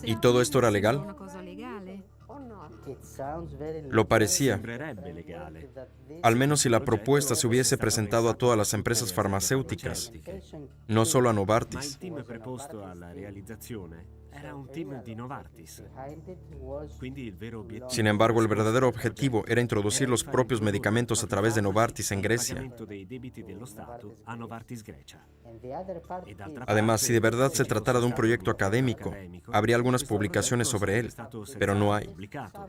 ¿Y todo esto era legal? Una cosa legale? Lo parecía, Sembrerebbe legale. al menos si la propuesta se hubiese presentado a todas las empresas farmacéuticas, no solo a Ma il Novartis. team preposto alla realizzazione era un team di Novartis. Quindi il vero obiettivo Sin embargo, el verdadero objetivo era introducir los propios medicamentos a través de Novartis en il Grecia. pagamento dei debiti dello Stato a Novartis Grecia. E d'altra Además, parte, si de verdad se se tratara de un fosse proyecto stato académico, accademico, habría algunas questo publicaciones progetto sobre él, sarebbe stato pero no hay. pubblicato.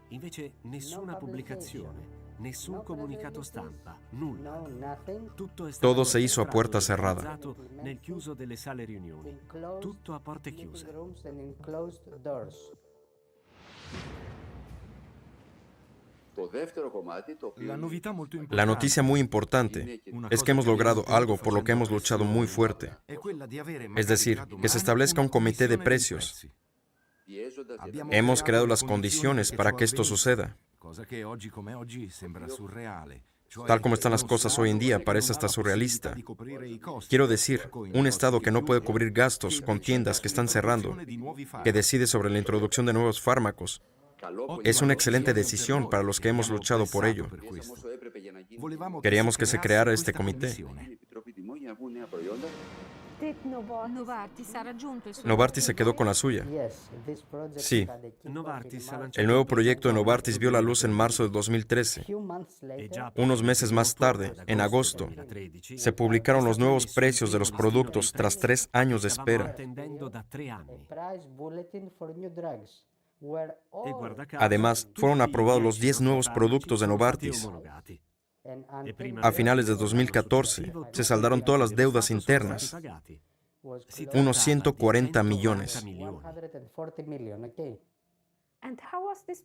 Invece nessuna pubblicazione, nessun comunicato stampa, nulla. Tutto è stato Todo se hizo a puerta cerrada. realizzato nel chiuso delle sale riunioni. Tutto a porte chiuse. La noticia muy importante es que hemos logrado algo por lo que hemos luchado muy fuerte. Es decir, que se establezca un comité de precios. Hemos creado las condiciones para que esto suceda. Tal como están las cosas hoy en día, parece hasta surrealista. Quiero decir, un Estado que no puede cubrir gastos con tiendas que están cerrando, que decide sobre la introducción de nuevos fármacos, Es una excelente decisión para los que hemos luchado por ello. Queríamos que se creara este comité. Novartis ha raggiunto il suo Novartis se quedó con la suya. Sí. Novartis ha lanciato El nuevo proyecto de Novartis vio la luz en marzo de 2013. e già Unos meses más tarde, en agosto, 2013, se publicaron los nuevos precios de los productos tras 3 años de stavamo espera. attendendo da 3 anni. price bulletin for new drugs, where E all guarda caso, Además, fueron tutti aprobados i los 10 nuevos farmaci productos de sono stati Novartis. omologati. and E prima A finales de 2014, se saldaron todas las deudas internas, was Si unos trattava di 140 140 millones. milioni. 140 million, okay.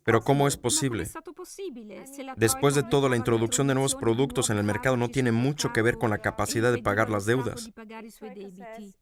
Pero ¿cómo es Ma com'è posible? stato possibile se la Después de Troika todo, la approvava introducción de nuevos l'introduzione di productos en el nuovi mercado no farmaci tiene sul mucho que ver con la mercato capacidad de e pagar impediva las allo Stato deudas. di pagare i suoi debiti.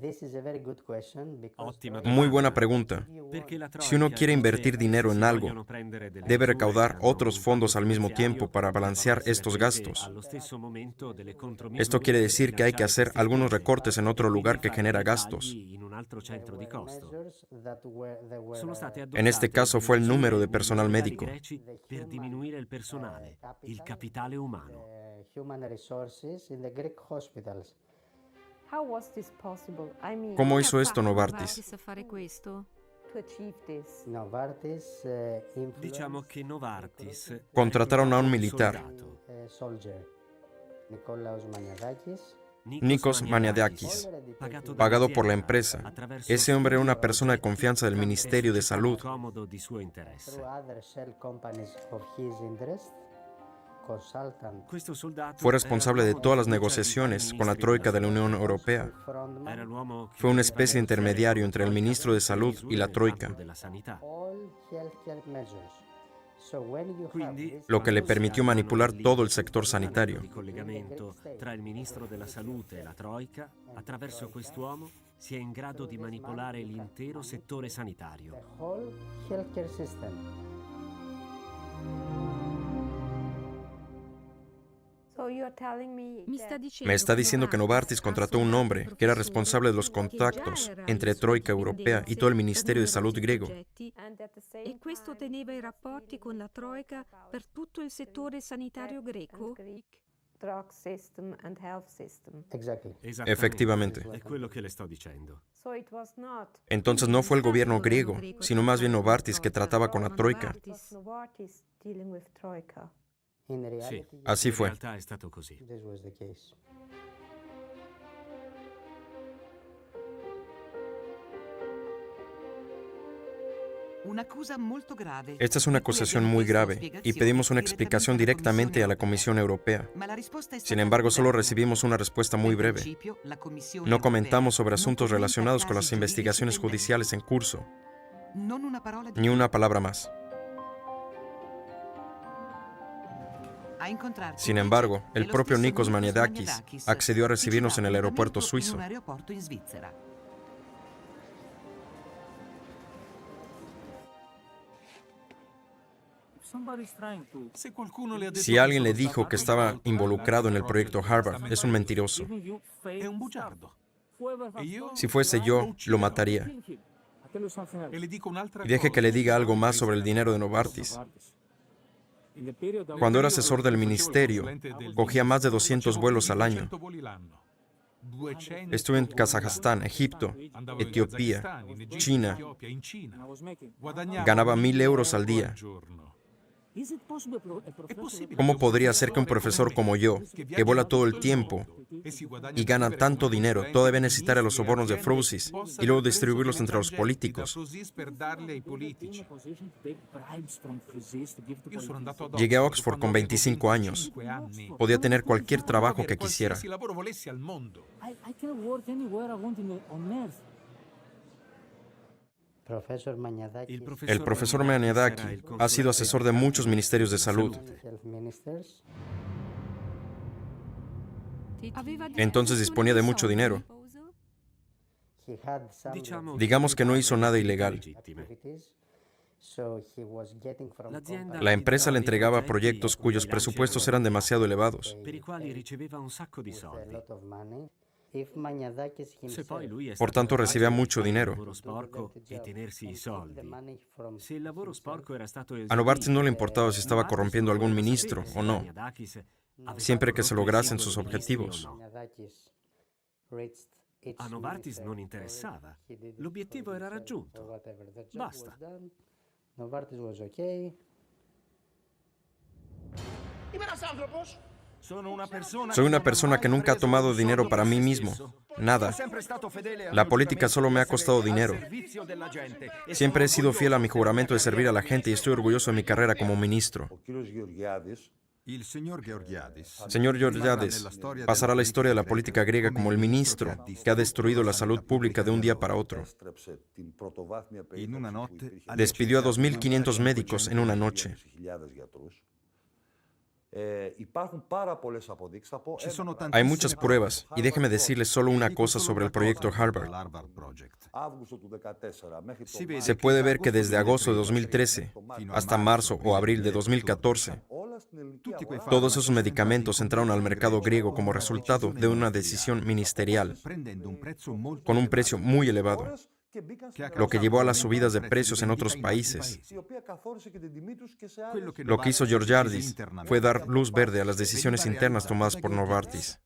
This is a very good question because Ottima Muy buena domanda. pregunta. Perché la Si uno Troika quiere dice invertir che dinero se en si algo, vogliono prendere delle debe misure recaudar che hanno otros un fondos al impatto mismo finanziario, tiempo para devono balancear essere estos prese gastos. allo stesso momento delle contromisure Esto quiere per decir que hay que bilanciare hacer queste algunos spese recortes en otro e lugar quindi que fare genera dei gastos. tagli in un altro centro di costo. measures that were Sono state En este adottate caso delle fue el misure número de negli personal ospedali médico. greci per diminuire il personale, il capitale umano. human resources in the Greek hospitals. ¿Cómo Come hizo ha esto fatto Novartis? a fare questo? Novartis Diciamo che Novartis Contrataron a un reclutò militar, soldato, soldier Nikolaos Maniadakis, Nikos Maniadakis, pagato pagado por la dall'azienda empresa. attraverso Ese hombre era una studi persona de progetti confianza del e Ministerio de società Salud. comodo di suo interesse. through other shell companies of his interest, consultant Questo soldato Fue era responsable de l'uomo todas las fiducia dei negociaciones con la ministri troika de della la Unión salute. Europea. frontman, Era l'uomo che Fue una doveva especie de negoziare intermediario con entre el Troika ministro de tutte le Salud misure y la nel troika, campo della sanità. all healthcare measures. So when you have Quindi, this lo que le quando si permitió hanno manipular lì todo el sector un sanitario. di collegamento tra il ministro della salute e la troika, attraverso quest'uomo si è in grado di manipolare l'intero settore the sanitario. whole healthcare system. Me está diciendo que Novartis contrató un hombre que era responsable de los contactos entre Troika Europea y todo el Ministerio de Salud griego. E questo teneva i rapporti con la Troika per tutto il settore sanitario greco? Exactly. Esattamente, Efectivamente. è quello che le sto dicendo. Entonces no fue el gobierno griego, sino más bien Novartis que trataba con la Troika. In Sì, reality, Así in fue. realtà è stato così. this was the case. Un'accusa molto grave. Esta es una acusación muy grave y pedimos una explicación directamente a la Comisión Europea. Ma la risposta è stata Sin embargo, solo breve. recibimos una respuesta muy Nel breve. principio, la Commissione No europea comentamos sobre non asuntos commenta relacionados con casi las investigaciones giuridici judiciales en curso, pendenti. Non una parola di ni una palabra más. A incontrarci Sin invece embargo, è el lo propio stesso Nikos Maniadakis accedió a recibirnos en el aeropuerto in suizo. un aeroporto in Svizzera. Si alguien le dijo que estaba involucrado en el proyecto Harvard, es un mentiroso. È un bugiardo. E io Si fuese yo, lo mataría. E le dico un'altra Y deje cosa. que le diga algo más sobre el dinero de Novartis. Cuando era asesor del ministerio, cogía más de 200 vuelos al año. 200 voli l'anno. 200 Estuve en voli Kazajstán, l'anno. Egipto, Andavo in Etiopía, Kazakistan, in Egitto, China. in Etiopia, in Cina. Guadagnavo Ganaba 1.000 euros al 1.000 día. al giorno. È possibile ¿Cómo che podría un ser que un profesor como yo, que viaggia vuela todo el tutto tiempo mondo e si guadagna y gana vivere tanto come dinero, consulente, todavía necesitara los ministri e sobornos de aziende, Frosis possa y luego aver distribuirlos preso entre los tangenti políticos? da Frosis per darli ai politici? Io sono andato ad Llegué a Oxford Oxford quando con avevo 25 años. 25 anni. Podía tener cualquier trabajo Avere que quisiera. qualsiasi lavoro volessi al mondo. Professor Maniadakis, El profesor Maniadaki ha sido asesor de muchos ministerios de salud. health ministers, Entonces disponía de mucho dinero. he had some Diciamo Digamos que no hizo nada ilegal. legittime. activities, so he was getting from L'azienda companies La empresa le entregaba progetti proyectos cuyos bilanci presupuestos enormi, eran demasiado elevados. per i quali riceveva un sacco di with a soldi. lot of money. Se poi lui è Por stato tanto, recibía capace di mucho fare il dinero. lavoro sporco e tenersi i soldi. Se il lavoro sporco era stato A Novartis no le eseguito, importaba si estaba Novartis corrompiendo a non algún voleva ministro sapere se o no, Maniadakis avesse siempre que se corrotto i lograsen singoli sus ministri o objetivos. no. A Novartis non interessava. L'obiettivo era raggiunto. Basta. Novartis was okay. Soy una persona que nunca ha tomado dinero para mí mismo. Nada. La política solo me ha costado dinero. Siempre he sido fiel a mi juramento de servir a la gente y estoy orgulloso de mi carrera como ministro. Señor Georgiades pasará a la historia de la política griega como el ministro que ha destruido la salud pública de un día para otro. Despidió a 2.500 médicos en una noche. Hay muchas pruebas, y déjeme decirles solo una cosa sobre el proyecto Harvard. Se puede ver que desde agosto de 2013 hasta marzo o abril de 2014, todos esos medicamentos entraron al mercado griego como resultado de una decisión ministerial, con un precio muy elevado, lo que llevó a las subidas de precios en otros países. Lo que hizo Georgiades fue dar luz verde a las decisiones internas tomadas por Novartis.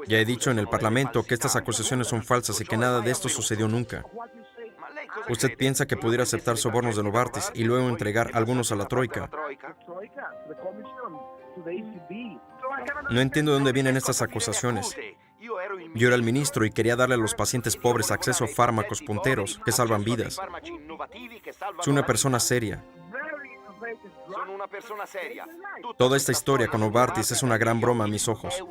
Ya he dicho en el Parlamento que estas acusaciones son falsas y que nada de esto sucedió nunca. ¿Usted piensa que pudiera aceptar sobornos de Novartis y luego entregar algunos a la Troika? No entiendo de dónde vienen estas acusaciones. Yo era el ministro y quería darle a los pacientes pobres acceso a fármacos punteros que salvan vidas. Soy una persona seria. Toda esta historia con Novartis es una gran broma a mis ojos.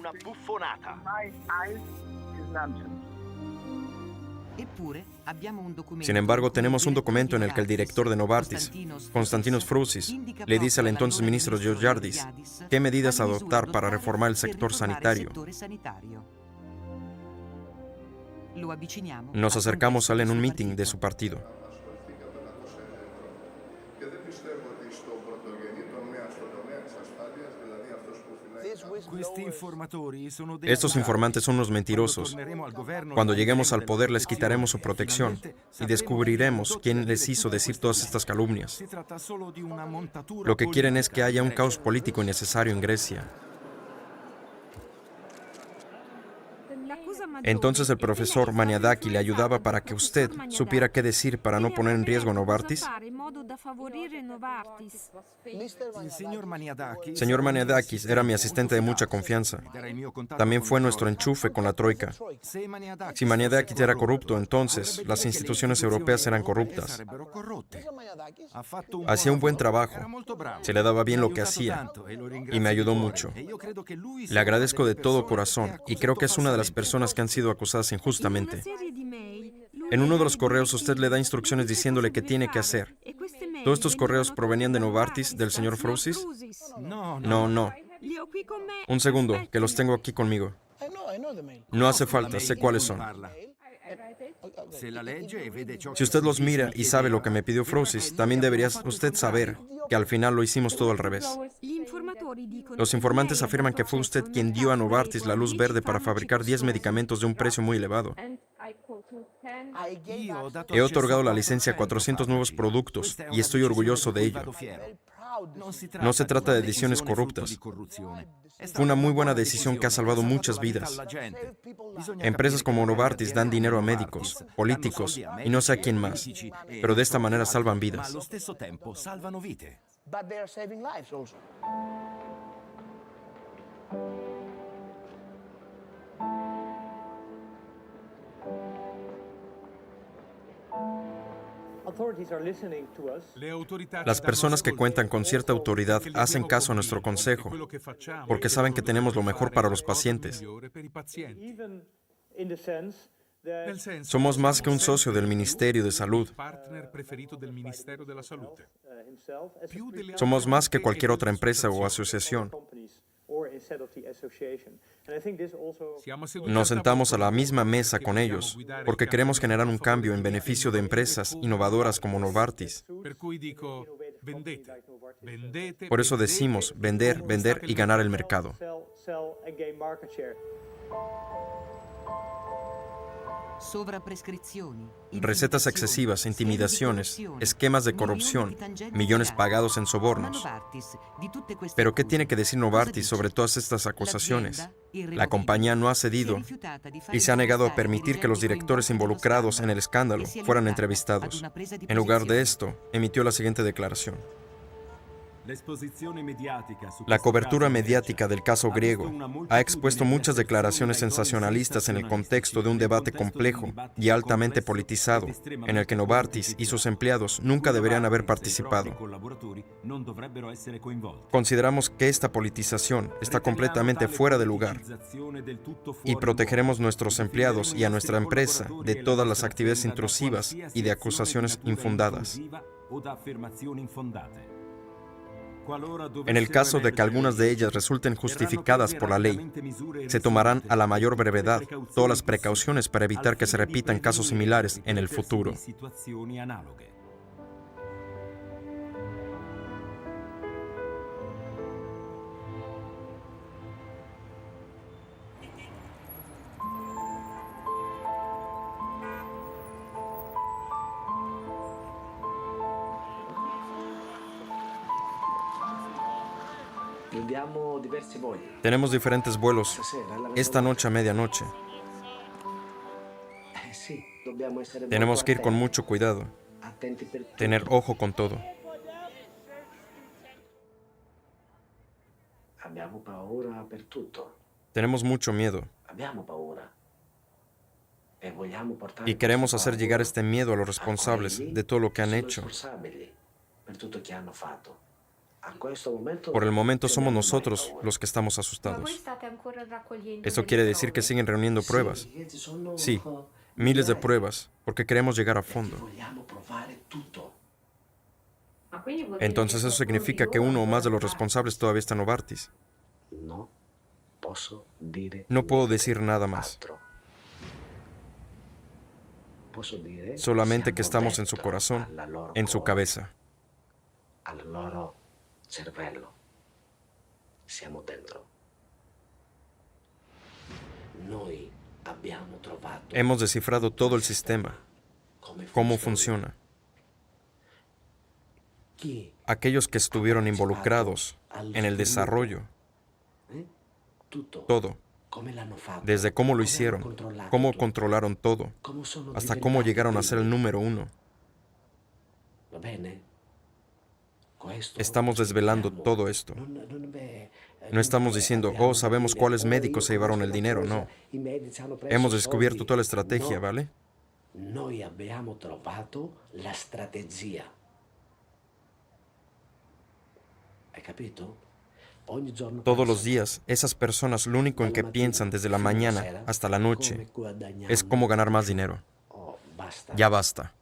Sin embargo, tenemos un documento en el que el director de Novartis, Konstantinos Frousis, le dice al entonces ministro Georgiades qué medidas adoptar para reformar el sector sanitario. Nos acercamos a él en un meeting de su partido. Estos informantes son unos mentirosos. Cuando lleguemos al poder les quitaremos su protección y descubriremos quién les hizo decir todas estas calumnias. Lo que quieren es que haya un caos político innecesario en Grecia. Entonces el profesor Maniadakis le ayudaba para que usted supiera qué decir para no poner en riesgo a Novartis. Señor Maniadakis era mi asistente de mucha confianza. También fue nuestro enchufe con la Troika. Si Maniadakis era corrupto, entonces las instituciones europeas eran corruptas. Hacía un buen trabajo. Se le daba bien lo que hacía y me ayudó mucho. Le agradezco de todo corazón y creo que es una de las personas que han sido acusadas injustamente. En uno de los correos usted le da instrucciones diciéndole qué tiene que hacer. ¿Todos estos correos provenían de Novartis, del señor Frousis? No. Un segundo, que los tengo aquí conmigo. No hace falta, sé cuáles son. Si usted los mira y sabe lo que me pidió Frousis, también debería usted saber que al final lo hicimos todo al revés. Los informantes afirman que fue usted quien dio a Novartis la luz verde para fabricar 10 medicamentos de un precio muy elevado. He otorgado la licencia a 400 nuevos productos y estoy orgulloso de ello. No se trata de decisiones corruptas. Fue una muy buena decisión que ha salvado muchas vidas. Empresas como Novartis dan dinero a médicos, políticos y no sé a quién más, pero de esta manera salvan vidas. Las personas que cuentan con cierta autoridad hacen caso a nuestro consejo, porque saben que tenemos lo mejor para los pacientes. Somos más que un socio del Ministerio de Salud. Somos más que cualquier otra empresa o asociación. Nos sentamos a la misma mesa con ellos porque queremos generar un cambio en beneficio de empresas innovadoras como Novartis. Por eso decimos vender, vender y ganar el mercado. Recetas excesivas, intimidaciones, esquemas de corrupción, millones pagados en sobornos. ¿Pero qué tiene que decir Novartis sobre todas estas acusaciones? La compañía no ha cedido y se ha negado a permitir que los directores involucrados en el escándalo fueran entrevistados. En lugar de esto, emitió la siguiente declaración. La cobertura mediática del caso griego ha expuesto muchas declaraciones sensacionalistas en el contexto de un debate complejo y altamente politizado, en el que Novartis y sus empleados nunca deberían haber participado. Consideramos que esta politización está completamente fuera de lugar y protegeremos a nuestros empleados y a nuestra empresa de todas las actividades intrusivas y de acusaciones infundadas. En el caso de que algunas de ellas resulten justificadas por la ley, se tomarán a la mayor brevedad todas las precauciones para evitar que se repitan casos similares en el futuro. Tenemos diferentes vuelos esta noche a medianoche. Tenemos que ir con mucho cuidado, tener ojo con todo. Tenemos mucho miedo y queremos hacer llegar este miedo a los responsables de todo lo que han hecho. Por el momento somos nosotros los que estamos asustados. ¿Esto quiere decir que siguen reuniendo pruebas? Sí, miles de pruebas, porque queremos llegar a fondo. Entonces eso significa que uno o más de los responsables todavía está en Novartis. No puedo decir nada más. Solamente que estamos en su corazón, en su cabeza. Cervello. Siamo dentro. Hemos descifrado todo el sistema, cómo funciona. Aquellos que estuvieron involucrados en el desarrollo, todo, desde cómo lo hicieron, cómo controlaron todo, hasta cómo llegaron a ser el número uno. Estamos desvelando todo esto. No estamos diciendo, oh, sabemos cuáles médicos se llevaron el dinero, no. Hemos descubierto toda la estrategia, ¿vale? Noi abbiamo trovato la strategia. Hai capito? Todos los días, esas personas lo único en que piensan desde la mañana hasta la noche es cómo ganar más dinero. Ya basta.